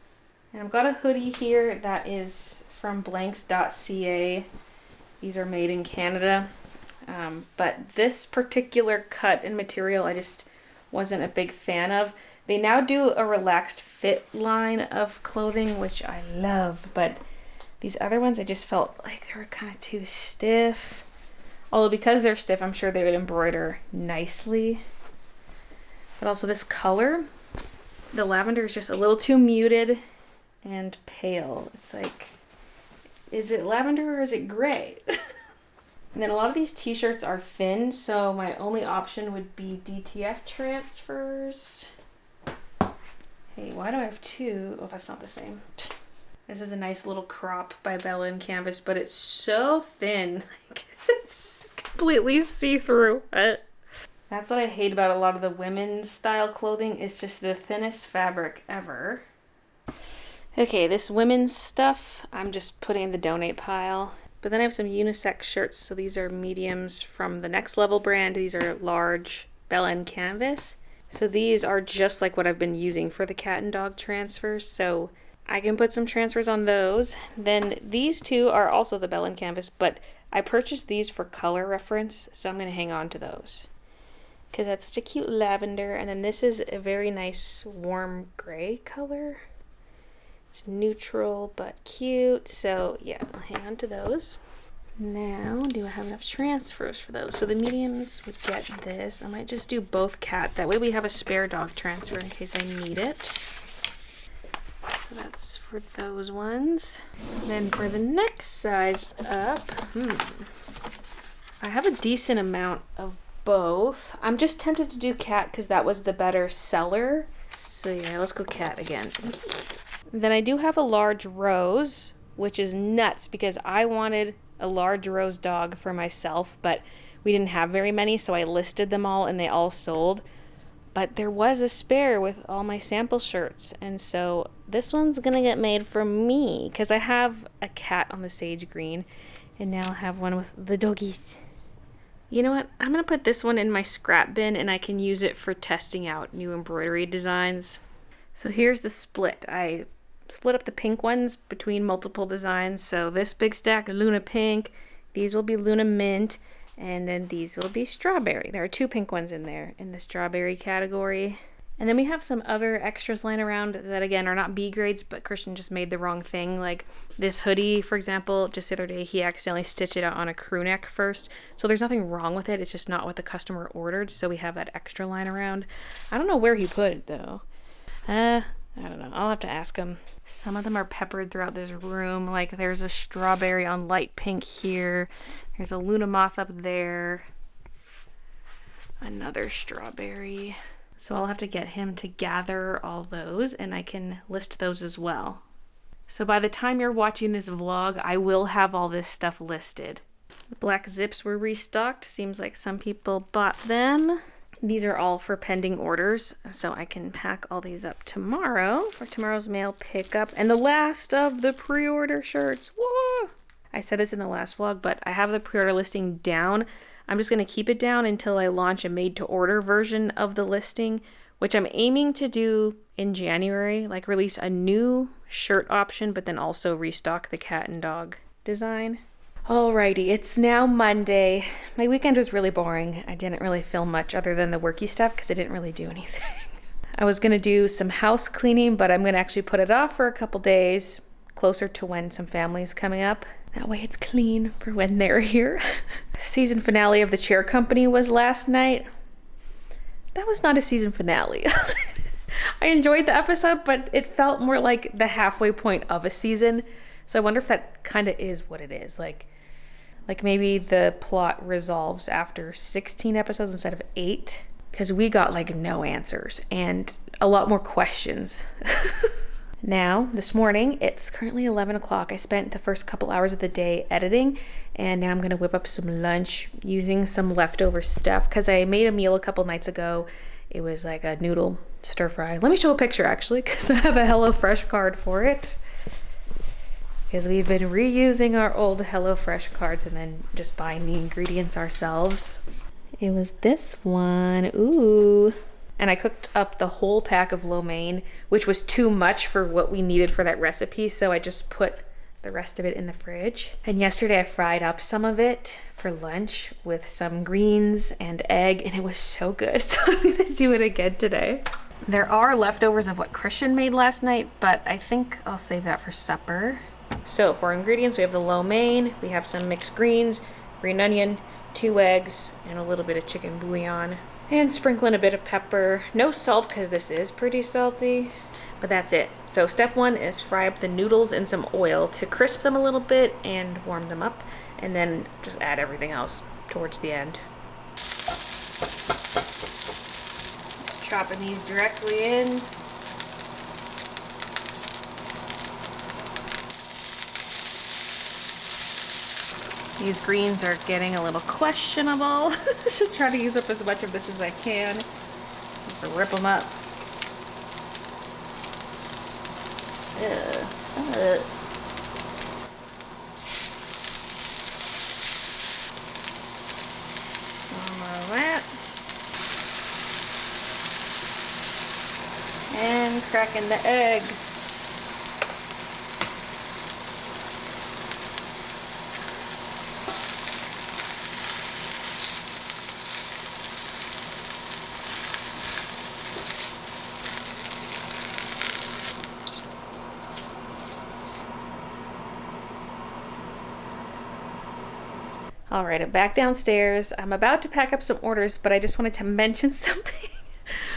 And I've got a hoodie here that is from blanks.ca. These are made in Canada. But this particular cut and material I just wasn't a big fan of. They now do a relaxed fit line of clothing, which I love, but these other ones I just felt like they were kind of too stiff. Although because they're stiff, I'm sure they would embroider nicely. But also this color, the lavender is just a little too muted and pale. It's like, is it lavender or is it gray? And then a lot of these t-shirts are thin, so my only option would be DTF transfers. Hey, why do I have two? Oh, that's not the same. This is a nice little crop by Bella and Canvas, but it's so thin. Like, it's completely see-through. That's what I hate about a lot of the women's style clothing. It's just the thinnest fabric ever. Okay, this women's stuff, I'm just putting in the donate pile. But then I have some unisex shirts. So these are mediums from the Next Level brand. These are large Bella and Canvas. So these are just like what I've been using for the cat and dog transfers. So I can put some transfers on those. Then these two are also the Bella and Canvas, but I purchased these for color reference, so I'm going to hang on to those because that's such a cute lavender. And then this is a very nice warm gray color. It's neutral but cute, so yeah, I'll hang on to those. Now, do I have enough transfers for those? So the mediums would get this. I might just do both cat. That way we have a spare dog transfer in case I need it. So that's for those ones. Then for the next size up, I have a decent amount of both. I'm just tempted to do cat because that was the better seller. So yeah, let's go cat again. Then I do have a large rose, which is nuts because I wanted a large rose dog for myself, but we didn't have very many, so I listed them all and they all sold. But there was a spare with all my sample shirts, and so this one's gonna get made for me because I have a cat on the sage green and now I have one with the doggies. You know what? I'm gonna put this one in my scrap bin and I can use it for testing out new embroidery designs. So here's the split. I split up the pink ones between multiple designs. So this big stack, Luna Pink, these will be Luna Mint, and then these will be Strawberry. There are two pink ones in there in the strawberry category. And then we have some other extras lying around that again are not B grades, but Christian just made the wrong thing. Like this hoodie, for example, just the other day he accidentally stitched it out on a crew neck first. So there's nothing wrong with it. It's just not what the customer ordered. So we have that extra line around. I don't know where he put it though. I don't know. I'll have to ask him. Some of them are peppered throughout this room. Like there's a strawberry on light pink here. There's a Luna Moth up there. Another strawberry. So I'll have to get him to gather all those and I can list those as well. So by the time you're watching this vlog, I will have all this stuff listed. The black zips were restocked. Seems like some people bought them. These are all for pending orders, so I can pack all these up tomorrow for tomorrow's mail pickup. And the last of the pre-order shirts. Whoa! I said this in the last vlog, but I have the pre-order listing down. I'm just going to keep it down until I launch a made-to-order version of the listing, which I'm aiming to do in January, like release a new shirt option, but then also restock the cat and dog design. Alrighty, it's now Monday. My weekend was really boring. I didn't really film much other than the worky stuff because I didn't really do anything. I was gonna do some house cleaning, but I'm gonna actually put it off for a couple days, closer to when some family's coming up. That way it's clean for when they're here. Season finale of The Chair Company was last night. That was not a season finale. I enjoyed the episode, but it felt more like the halfway point of a season. So I wonder if that kind of is what it is. Like maybe the plot resolves after 16 episodes instead of 8. Because we got like no answers and a lot more questions. Now, this morning, it's currently 11 o'clock. I spent the first couple hours of the day editing, and now I'm gonna whip up some lunch using some leftover stuff because I made a meal a couple nights ago. It was like a noodle stir fry. Let me show a picture actually because I have a HelloFresh card for it. Because we've been reusing our old HelloFresh cards and then just buying the ingredients ourselves. It was this one, ooh. And I cooked up the whole pack of lo mein, which was too much for what we needed for that recipe, so I just put the rest of it in the fridge. And yesterday I fried up some of it for lunch with some greens and egg, and it was so good, so I'm gonna do it again today. There are leftovers of what Christian made last night, but I think I'll save that for supper. So for ingredients, we have the lo mein, we have some mixed greens, green onion, 2 eggs, and a little bit of chicken bouillon. And sprinkle in a bit of pepper. No salt because this is pretty salty, but that's it. So step 1 is fry up the noodles in some oil to crisp them a little bit and warm them up, and then just add everything else towards the end. Just chopping these directly in. These greens are getting a little questionable. I should try to use up as much of this as I can. Just rip them up. All that. And cracking the eggs. All right, I'm back downstairs. I'm about to pack up some orders, but I just wanted to mention something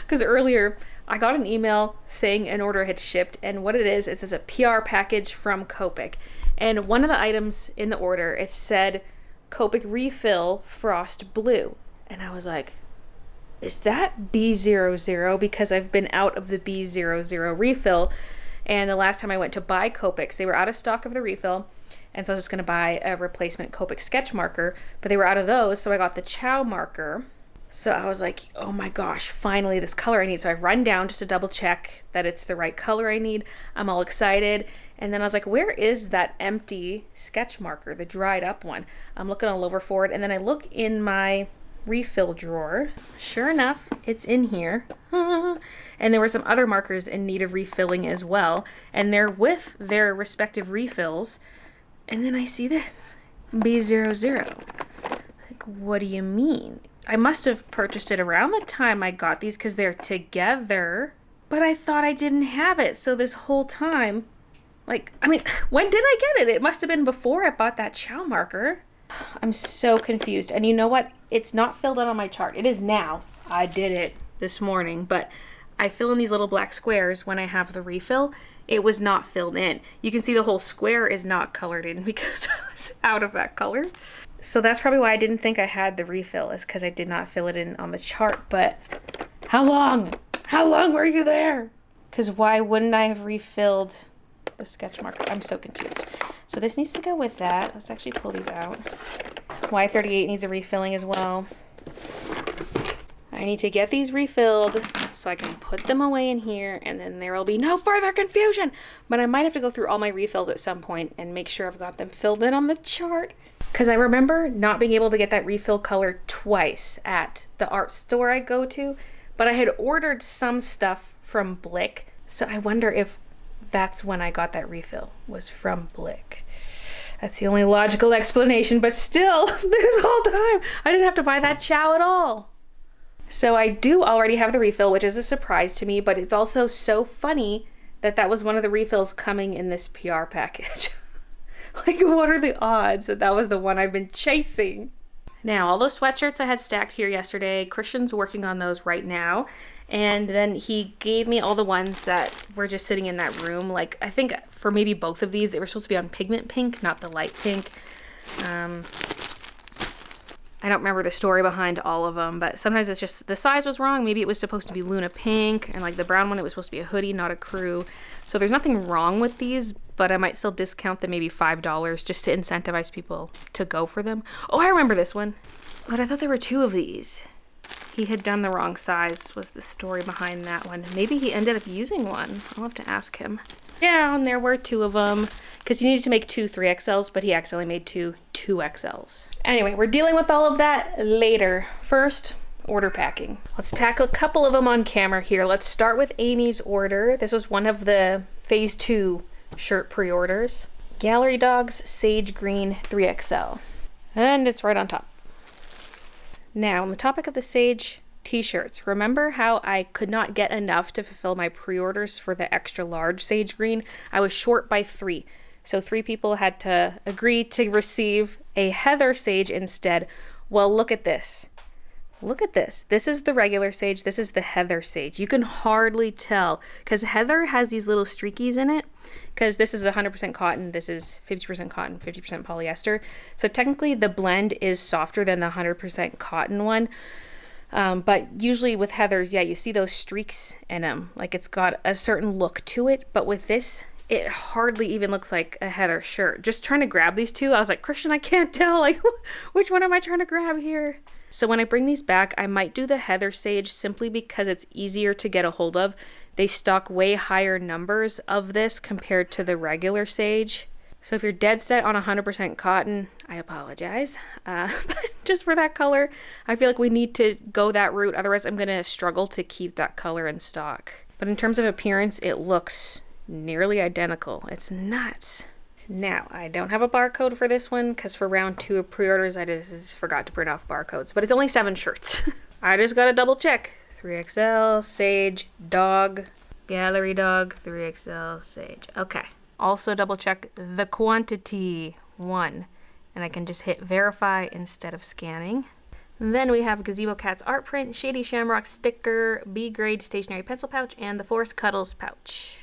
because earlier I got an email saying an order had shipped, and what it is a PR package from Copic. And one of the items in the order, it said Copic refill frost blue. And I was like, is that B00? Because I've been out of the B00 refill. And the last time I went to buy Copics, they were out of stock of the refill. And so I was just going to buy a replacement Copic sketch marker, but they were out of those. So I got the Chow marker. So I was like, oh my gosh, finally this color I need. So I run down just to double check that it's the right color I need. I'm all excited. And then I was like, where is that empty sketch marker, the dried up one? I'm looking all over for it. And then I look in my refill drawer. Sure enough, it's in here. And there were some other markers in need of refilling as well. And they're with their respective refills. And then I see this, B00. Like, what do you mean? I must have purchased it around the time I got these because they're together, but I thought I didn't have it. So this whole time, like, I mean, when did I get it? It must have been before I bought that Chow marker. I'm so confused. And you know what? It's not filled out on my chart. It is now. I did it this morning, but I fill in these little black squares when I have the refill. It was not filled in. You can see the whole square is not colored in because I was out of that color. So that's probably why I didn't think I had the refill, is because I did not fill it in on the chart. But how long? How long were you there? Because why wouldn't I have refilled the sketch marker? I'm so confused. So this needs to go with that. Let's actually pull these out. Y38 needs a refilling as well. I need to get these refilled so I can put them away in here, and then there will be no further confusion. But I might have to go through all my refills at some point and make sure I've got them filled in on the chart. Because I remember not being able to get that refill color twice at the art store I go to, but I had ordered some stuff from Blick. So I wonder if that's when I got that refill, was from Blick. That's the only logical explanation, but still, this whole time, I didn't have to buy that Chow at all. So I do already have the refill, which is a surprise to me, but it's also so funny that that was one of the refills coming in this PR package. Like, what are the odds that that was the one I've been chasing? Now, all those sweatshirts I had stacked here yesterday, Christian's working on those right now. And then he gave me all the ones that were just sitting in that room. Like, I think for maybe both of these, they were supposed to be on pigment pink, not the light pink. I don't remember the story behind all of them, but sometimes it's just the size was wrong. Maybe it was supposed to be Luna pink, and like the brown one, it was supposed to be a hoodie, not a crew. So there's nothing wrong with these, but I might still discount them maybe $5 just to incentivize people to go for them. Oh, I remember this one, but I thought there were 2 of these. He had done the wrong size was the story behind that one. Maybe he ended up using one. I'll have to ask him. Yeah, and there were 2 of them because he needs to make 2 3XLs, but he accidentally made 2 2XLs. Anyway, we're dealing with all of that later. First, order packing. Let's pack a couple of them on camera here. Let's start with Amy's order. This was one of the phase 2 shirt pre-orders. Gallery Dogs Sage Green 3XL. And it's right on top. Now, on the topic of the Sage t-shirts, remember how I could not get enough to fulfill my pre-orders for the extra large Sage Green? I was short by 3. So 3 people had to agree to receive a Heather Sage instead. Well, look at this. Look at this. This is the regular Sage. This is the Heather Sage. You can hardly tell because Heather has these little streakies in it because this is 100% cotton. This is 50% cotton, 50% polyester. So technically the blend is softer than the 100% cotton one. But usually with Heathers, yeah, you see those streaks in them. Like it's got a certain look to it. But with this, it hardly even looks like a Heather shirt. Just trying to grab these 2, I was like, Christian, I can't tell. Like, which one am I trying to grab here? So when I bring these back, I might do the Heather Sage simply because it's easier to get a hold of. They stock way higher numbers of this compared to the regular Sage. So if you're dead set on 100% cotton, I apologize. But just for that color, I feel like we need to go that route. Otherwise, I'm going to struggle to keep that color in stock. But in terms of appearance, it looks nearly identical. It's nuts. Now, I don't have a barcode for this one because for round 2 of pre-orders, I just forgot to print off barcodes. But it's only 7 shirts. I just got to double check. 3XL, Sage, Dog, Gallery Dog, 3XL, Sage. Okay. Also double check the quantity, 1. And I can just hit verify instead of scanning. And then we have Gazebo Cat's art print, Shady Shamrock sticker, B-grade stationery pencil pouch, and the Forest Cuddles pouch.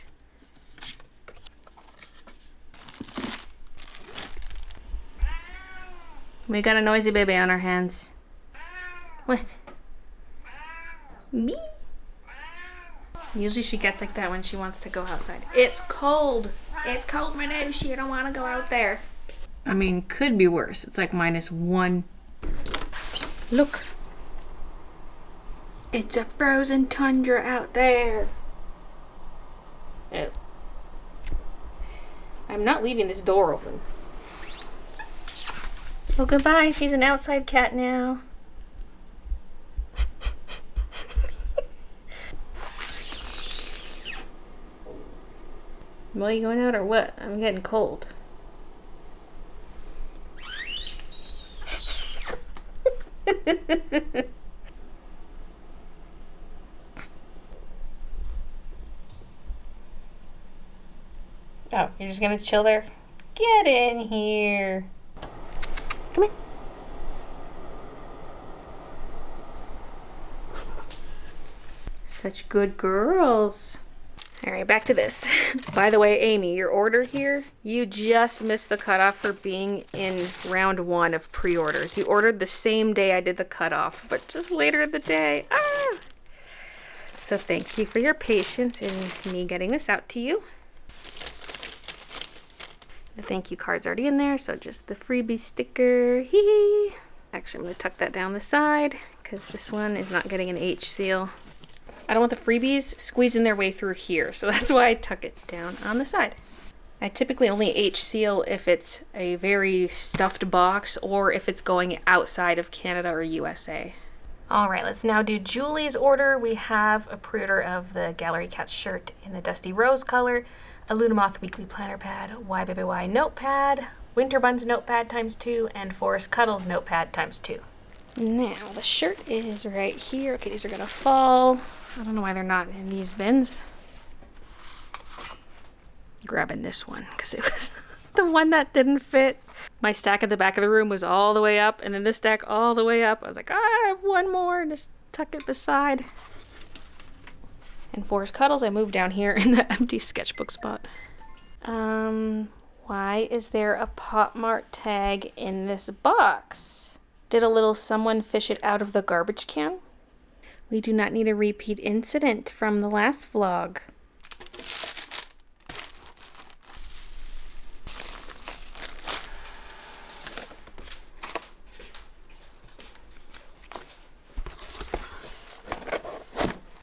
We got a noisy baby on our hands. What? Me? Usually she gets like that when she wants to go outside. It's cold. It's cold, my name. She don't want to go out there. I mean, could be worse. It's like -1. Look. It's a frozen tundra out there. Oh. I'm not leaving this door open. Well, goodbye. She's an outside cat now. Well, you going out or what? I'm getting cold. Oh, you're just gonna chill there? Get in here. Come in. Such good girls. All right, back to this. By the way, Amy, your order here, you just missed the cutoff for being in round 1 of pre-orders. You ordered the same day I did the cutoff, but just later in the day. Ah! So thank you for your patience in me getting this out to you. The thank you card's already in there, so just the freebie sticker. Hee hee. Actually, I'm going to tuck that down the side because this one is not getting an H seal. I don't want the freebies squeezing their way through here, so that's why I tuck it down on the side. I typically only H seal if it's a very stuffed box or if it's going outside of Canada or USA. All right, let's now do Julie's order. We have a pre-order of the Gallery Cat shirt in the Dusty Rose color, a Lunamoth Weekly Planner Pad, YBBY Notepad, Winter Buns Notepad ×2, and Forest Cuddles Notepad ×2. Now, the shirt is right here. Okay, these are gonna fall. I don't know why they're not in these bins. Grabbing this one, because it was the one that didn't fit. My stack at the back of the room was all the way up, and then this stack all the way up. I was like, I have one more, and just tuck it beside. And Forest Cuddles, I moved down here in the empty sketchbook spot. Why is there a Pop Mart tag in this box? Did a little someone fish it out of the garbage can? We do not need a repeat incident from the last vlog.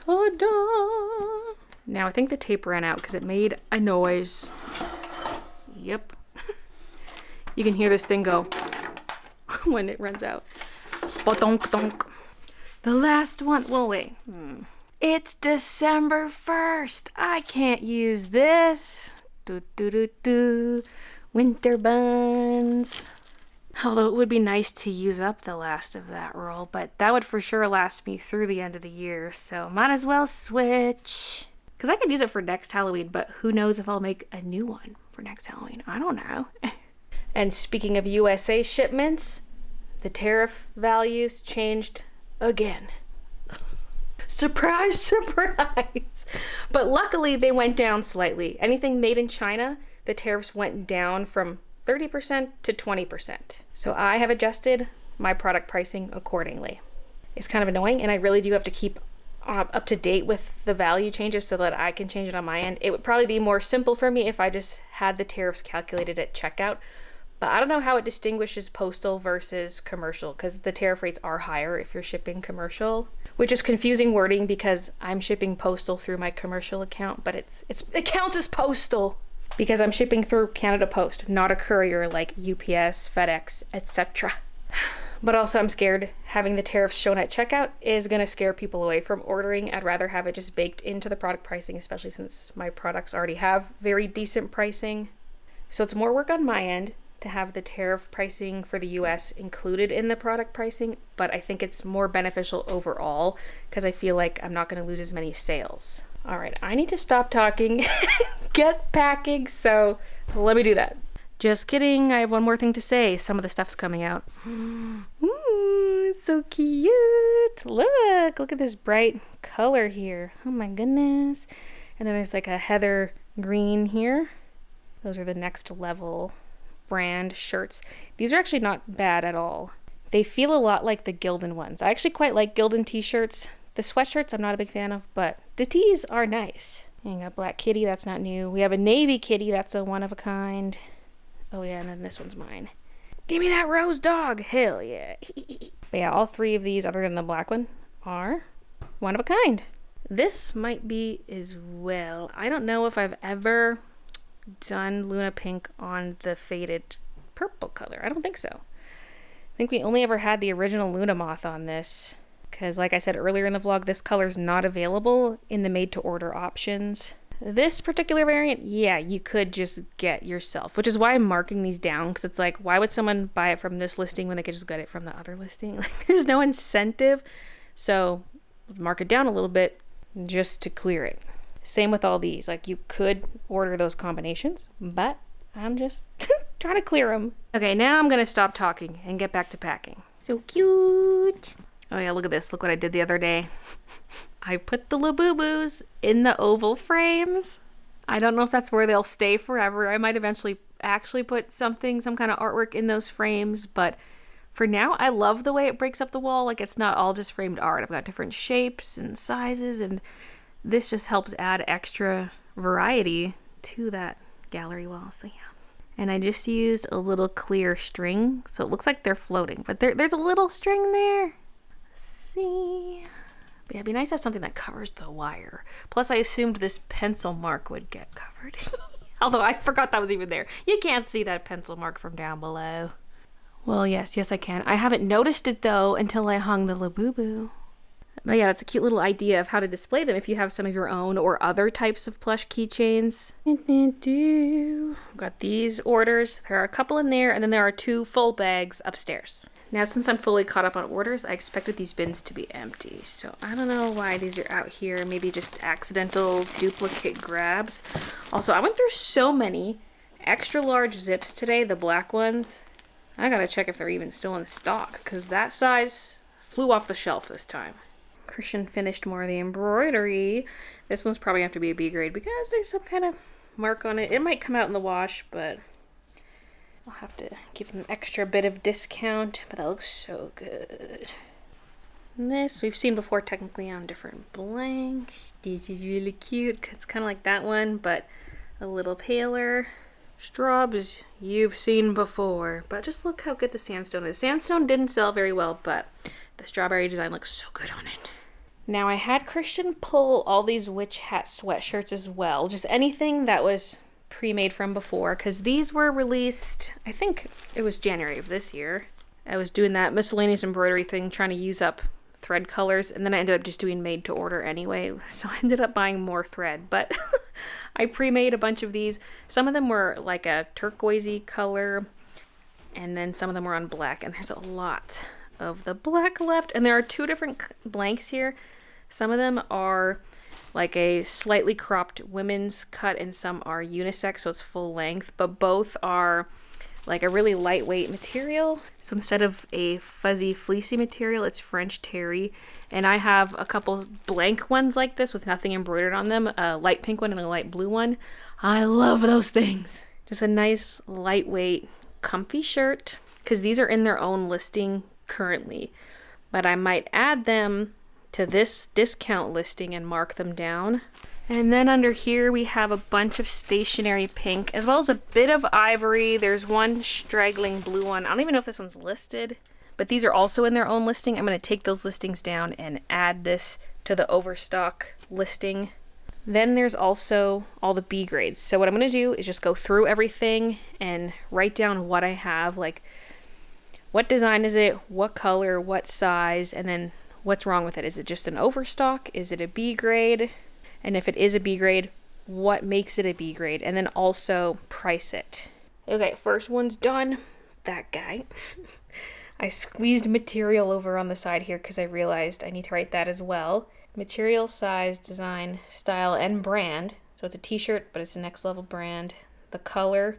Ta-da! Now I think the tape ran out because it made a noise. Yep. You can hear this thing go when it runs out. Ba-donk-donk. The last one. Well, wait. It's December 1st. I can't use this. Do-do-do-do. Winter buns. Although it would be nice to use up the last of that roll, but that would for sure last me through the end of the year, so might as well switch. Because I could use it for next Halloween, but who knows if I'll make a new one for next Halloween. I don't know. And speaking of USA shipments, the tariff values changed again. Surprise, surprise. But luckily they went down slightly. Anything made in China, the tariffs went down from 30% to 20%. So I have adjusted my product pricing accordingly. It's kind of annoying, and I really do have to keep up to date with the value changes so that I can change it on my end. It would probably be more simple for me if I just had the tariffs calculated at checkout, but I don't know how it distinguishes postal versus commercial, because the tariff rates are higher if you're shipping commercial, which is confusing wording because I'm shipping postal through my commercial account, but it counts as postal because I'm shipping through Canada Post, not a courier like UPS, FedEx, etc. But also I'm scared having the tariffs shown at checkout is going to scare people away from ordering. I'd rather have it just baked into the product pricing, especially since my products already have very decent pricing. So it's more work on my end to have the tariff pricing for the US included in the product pricing, but I think it's more beneficial overall because I feel like I'm not going to lose as many sales. All right, I need to stop talking, get packing, so let me do that. Just kidding, I have one more thing to say. Some of the stuff's coming out. Ooh, it's so cute. Look at this bright color here. Oh my goodness. And then there's like a heather green here. Those are the next level brand shirts. These are actually not bad at all. They feel a lot like the Gildan ones. I actually quite like Gildan t-shirts. The sweatshirts I'm not a big fan of, but the tees are nice. And you got Black Kitty, that's not new. We have a Navy Kitty, that's a one of a kind. Oh yeah, and then this one's mine. Give me that rose dog! Hell yeah. But yeah, all three of these, other than the black one, are one of a kind. This might be as well. I don't know if I've ever done Luna Pink on the faded purple color. I don't think so. I think we only ever had the original Luna Moth on this. Because like I said earlier in the vlog, this color is not available in the made to order options. This particular variant, yeah, you could just get yourself, which is why I'm marking these down, because it's like, why would someone buy it from this listing when they could just get it from the other listing? Like, there's no incentive. So mark it down a little bit just to clear it. Same with all these. Like, you could order those combinations, but I'm just trying to clear them. Okay, now I'm going to stop talking and get back to packing. So cute. Oh yeah, look at this. Look what I did the other day. I put the Labubu's in the oval frames. I don't know if that's where they'll stay forever. I might eventually actually put some kind of artwork in those frames, but for now, I love the way it breaks up the wall. Like, it's not all just framed art. I've got different shapes and sizes, and this just helps add extra variety to that gallery wall. So yeah. And I just used a little clear string, so it looks like they're floating, but there's a little string there. See? But yeah, it'd be nice to have something that covers the wire. Plus, I assumed this pencil mark would get covered. Although I forgot that was even there. You can't see that pencil mark from down below. Well, yes, I can. I haven't noticed it, though, until I hung the Labubu. But yeah, that's a cute little idea of how to display them if you have some of your own or other types of plush keychains. Got these orders. There are a couple in there, and then there are 2 full bags upstairs. Now, since I'm fully caught up on orders, I expected these bins to be empty. So I don't know why these are out here. Maybe just accidental duplicate grabs. Also, I went through so many extra large zips today, the black ones. I gotta check if they're even still in stock, because that size flew off the shelf this time. Christian finished more of the embroidery. This one's probably gonna have to be a B grade because there's some kind of mark on it. It might come out in the wash, but I'll have to give it an extra bit of discount. But that looks so good. And this we've seen before technically on different blanks. This is really cute. It's kind of like that one, but a little paler. Straws you've seen before, but just look how good the sandstone is. Sandstone didn't sell very well, but the strawberry design looks so good on it. Now I had Christian pull all these witch hat sweatshirts as well, just anything that was pre-made from before, because these were released, I think it was January of this year. I was doing that miscellaneous embroidery thing, trying to use up thread colors, and then I ended up just doing made to order anyway, so I ended up buying more thread, but I pre-made a bunch of these. Some of them were like a turquoisey color, and then some of them were on black, and there's a lot of the black left, and there are 2 different blanks here. Some of them are like a slightly cropped women's cut, and some are unisex, so it's full length, but both are like a really lightweight material. So instead of a fuzzy fleecy material, it's French terry. And I have a couple blank ones like this with nothing embroidered on them, a light pink one and a light blue one. I love those things. Just a nice lightweight comfy shirt, because these are in their own listing currently, but I might add them to this discount listing and mark them down. And then under here we have a bunch of stationery pink, as well as a bit of ivory. There's one straggling blue one. I don't even know if this one's listed, but these are also in their own listing. I'm going to take those listings down and add this to the overstock listing. Then there's also all the B grades. So what I'm going to do is just go through everything and write down what I have, like what design is it, what color, what size, and then what's wrong with it. Is it just an overstock? Is it a B grade? And if it is a B grade, what makes it a B grade? And then also price it. Okay, first one's done. That guy. I squeezed material over on the side here because I realized I need to write that as well. Material, size, design, style, and brand. So it's a t-shirt, but it's a next level brand. The color,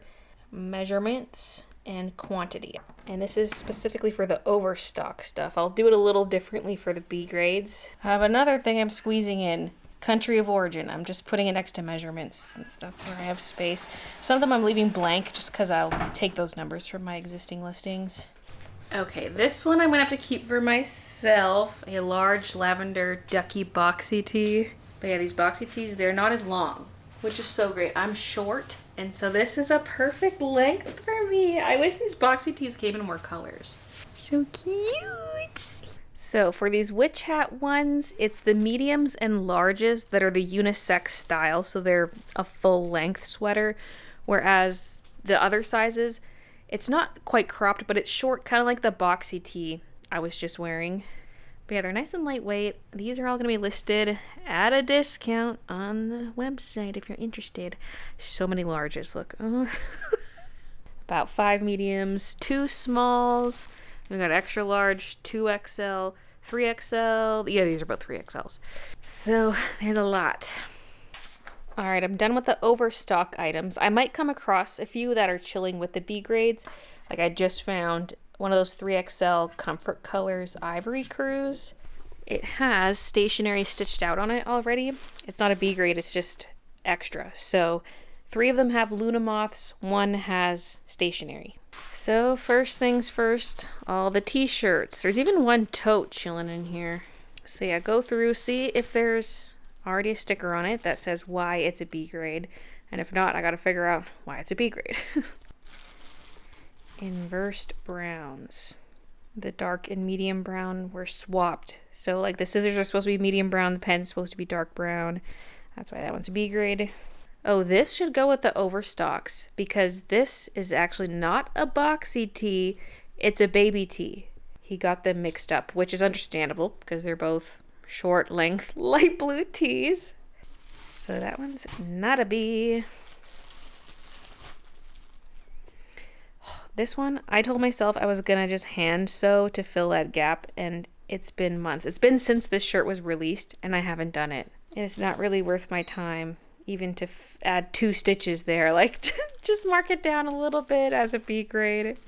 measurements, and quantity. And this is specifically for the overstock stuff. I'll do it a little differently for the B grades. I have another thing I'm squeezing in. Country of origin. I'm just putting it next to measurements since that's where I have space. Some of them I'm leaving blank just because I'll take those numbers from my existing listings. Okay, this one I'm gonna have to keep for myself. A large lavender ducky boxy tee. But yeah, these boxy tees, they're not as long, which is so great. I'm short, and so this is a perfect length for me. I wish these boxy tees came in more colors. So cute. So for these witch hat ones, it's the mediums and larges that are the unisex style, so they're a full length sweater, whereas the other sizes, it's not quite cropped, but it's short, kind of like the boxy tee I was just wearing. But yeah, they're nice and lightweight. These are all going to be listed at a discount on the website if you're interested. So many larges, look. About 5 mediums, 2 smalls. We got extra large, 2XL, 3XL. Yeah, these are both 3XLs. So there's a lot. All right, I'm done with the overstock items. I might come across a few that are chilling with the B grades. Like I just found one of those 3XL Comfort Colors Ivory Cruise. It has stationery stitched out on it already. It's not a B grade, it's just extra. So 3 of them have Luna moths, 1 has stationery. So first things first, all the t-shirts. There's even one tote chilling in here. So yeah, go through, see if there's already a sticker on it that says why it's a B grade. And if not, I gotta figure out why it's a B grade. Inversed browns. The dark and medium brown were swapped. So like the scissors are supposed to be medium brown, the pen's supposed to be dark brown. That's why that one's a B grade. Oh, this should go with the overstocks because this is actually not a boxy tee, it's a baby tee. He got them mixed up, which is understandable because they're both short length light blue tees. So that one's not a B. This one, I told myself I was gonna just hand sew to fill that gap, and it's been months. It's been since this shirt was released, and I haven't done it. And it's not really worth my time, even to add 2 stitches there. Like, just mark it down a little bit as a B grade.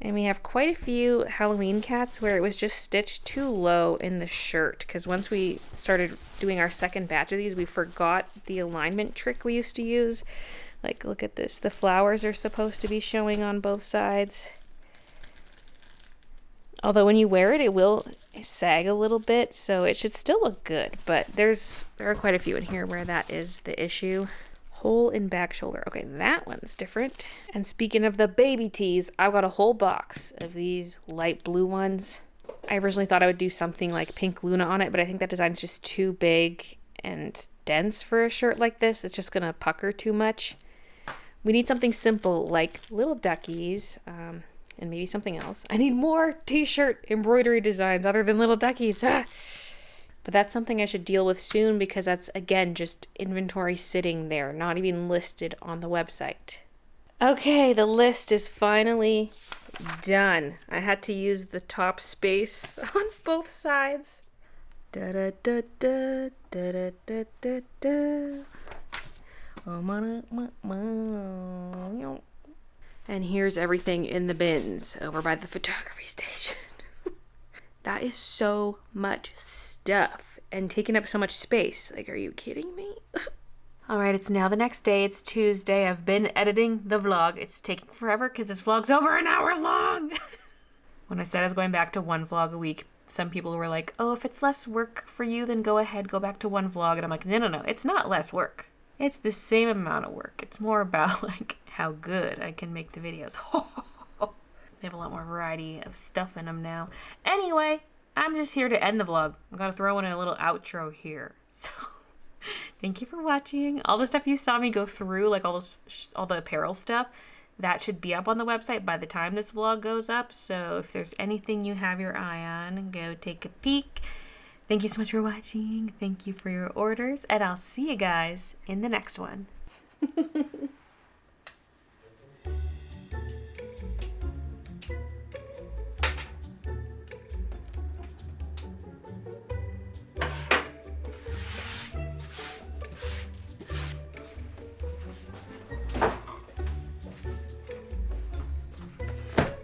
And we have quite a few Halloween cats where it was just stitched too low in the shirt, because once we started doing our second batch of these, we forgot the alignment trick we used to use. Like, look at this. The flowers are supposed to be showing on both sides. Although when you wear it, it will sag a little bit, so it should still look good. But there are quite a few in here where that is the issue. Hole in back shoulder. Okay, that one's different. And speaking of the baby tees, I've got a whole box of these light blue ones. I originally thought I would do something like Pink Luna on it, but I think that design's just too big and dense for a shirt like this. It's just gonna pucker too much. We need something simple like little duckies, and maybe something else. I need more t-shirt embroidery designs other than little duckies. But that's something I should deal with soon, because that's, again, just inventory sitting there, not even listed on the website. Okay, the list is finally done. I had to use the top space on both sides. Da da da da da da da da da. And here's everything in the bins over by the photography station. That is so much stuff and taking up so much space. Like, are you kidding me? All right, it's now the next day. It's Tuesday. I've been editing the vlog. It's taking forever because this vlog's over an hour long. When I said I was going back to 1 vlog a week, some people were like, oh, if it's less work for you, then go ahead, go back to 1 vlog. And I'm like, no, it's not less work. It's the same amount of work. It's more about like how good I can make the videos. They have a lot more variety of stuff in them now. Anyway, I'm just here to end the vlog. I'm gonna throw in a little outro here. So, thank you for watching. All the stuff you saw me go through, like all the apparel stuff, that should be up on the website by the time this vlog goes up. So if there's anything you have your eye on, go take a peek. Thank you so much for watching. Thank you for your orders, and I'll see you guys in the next one.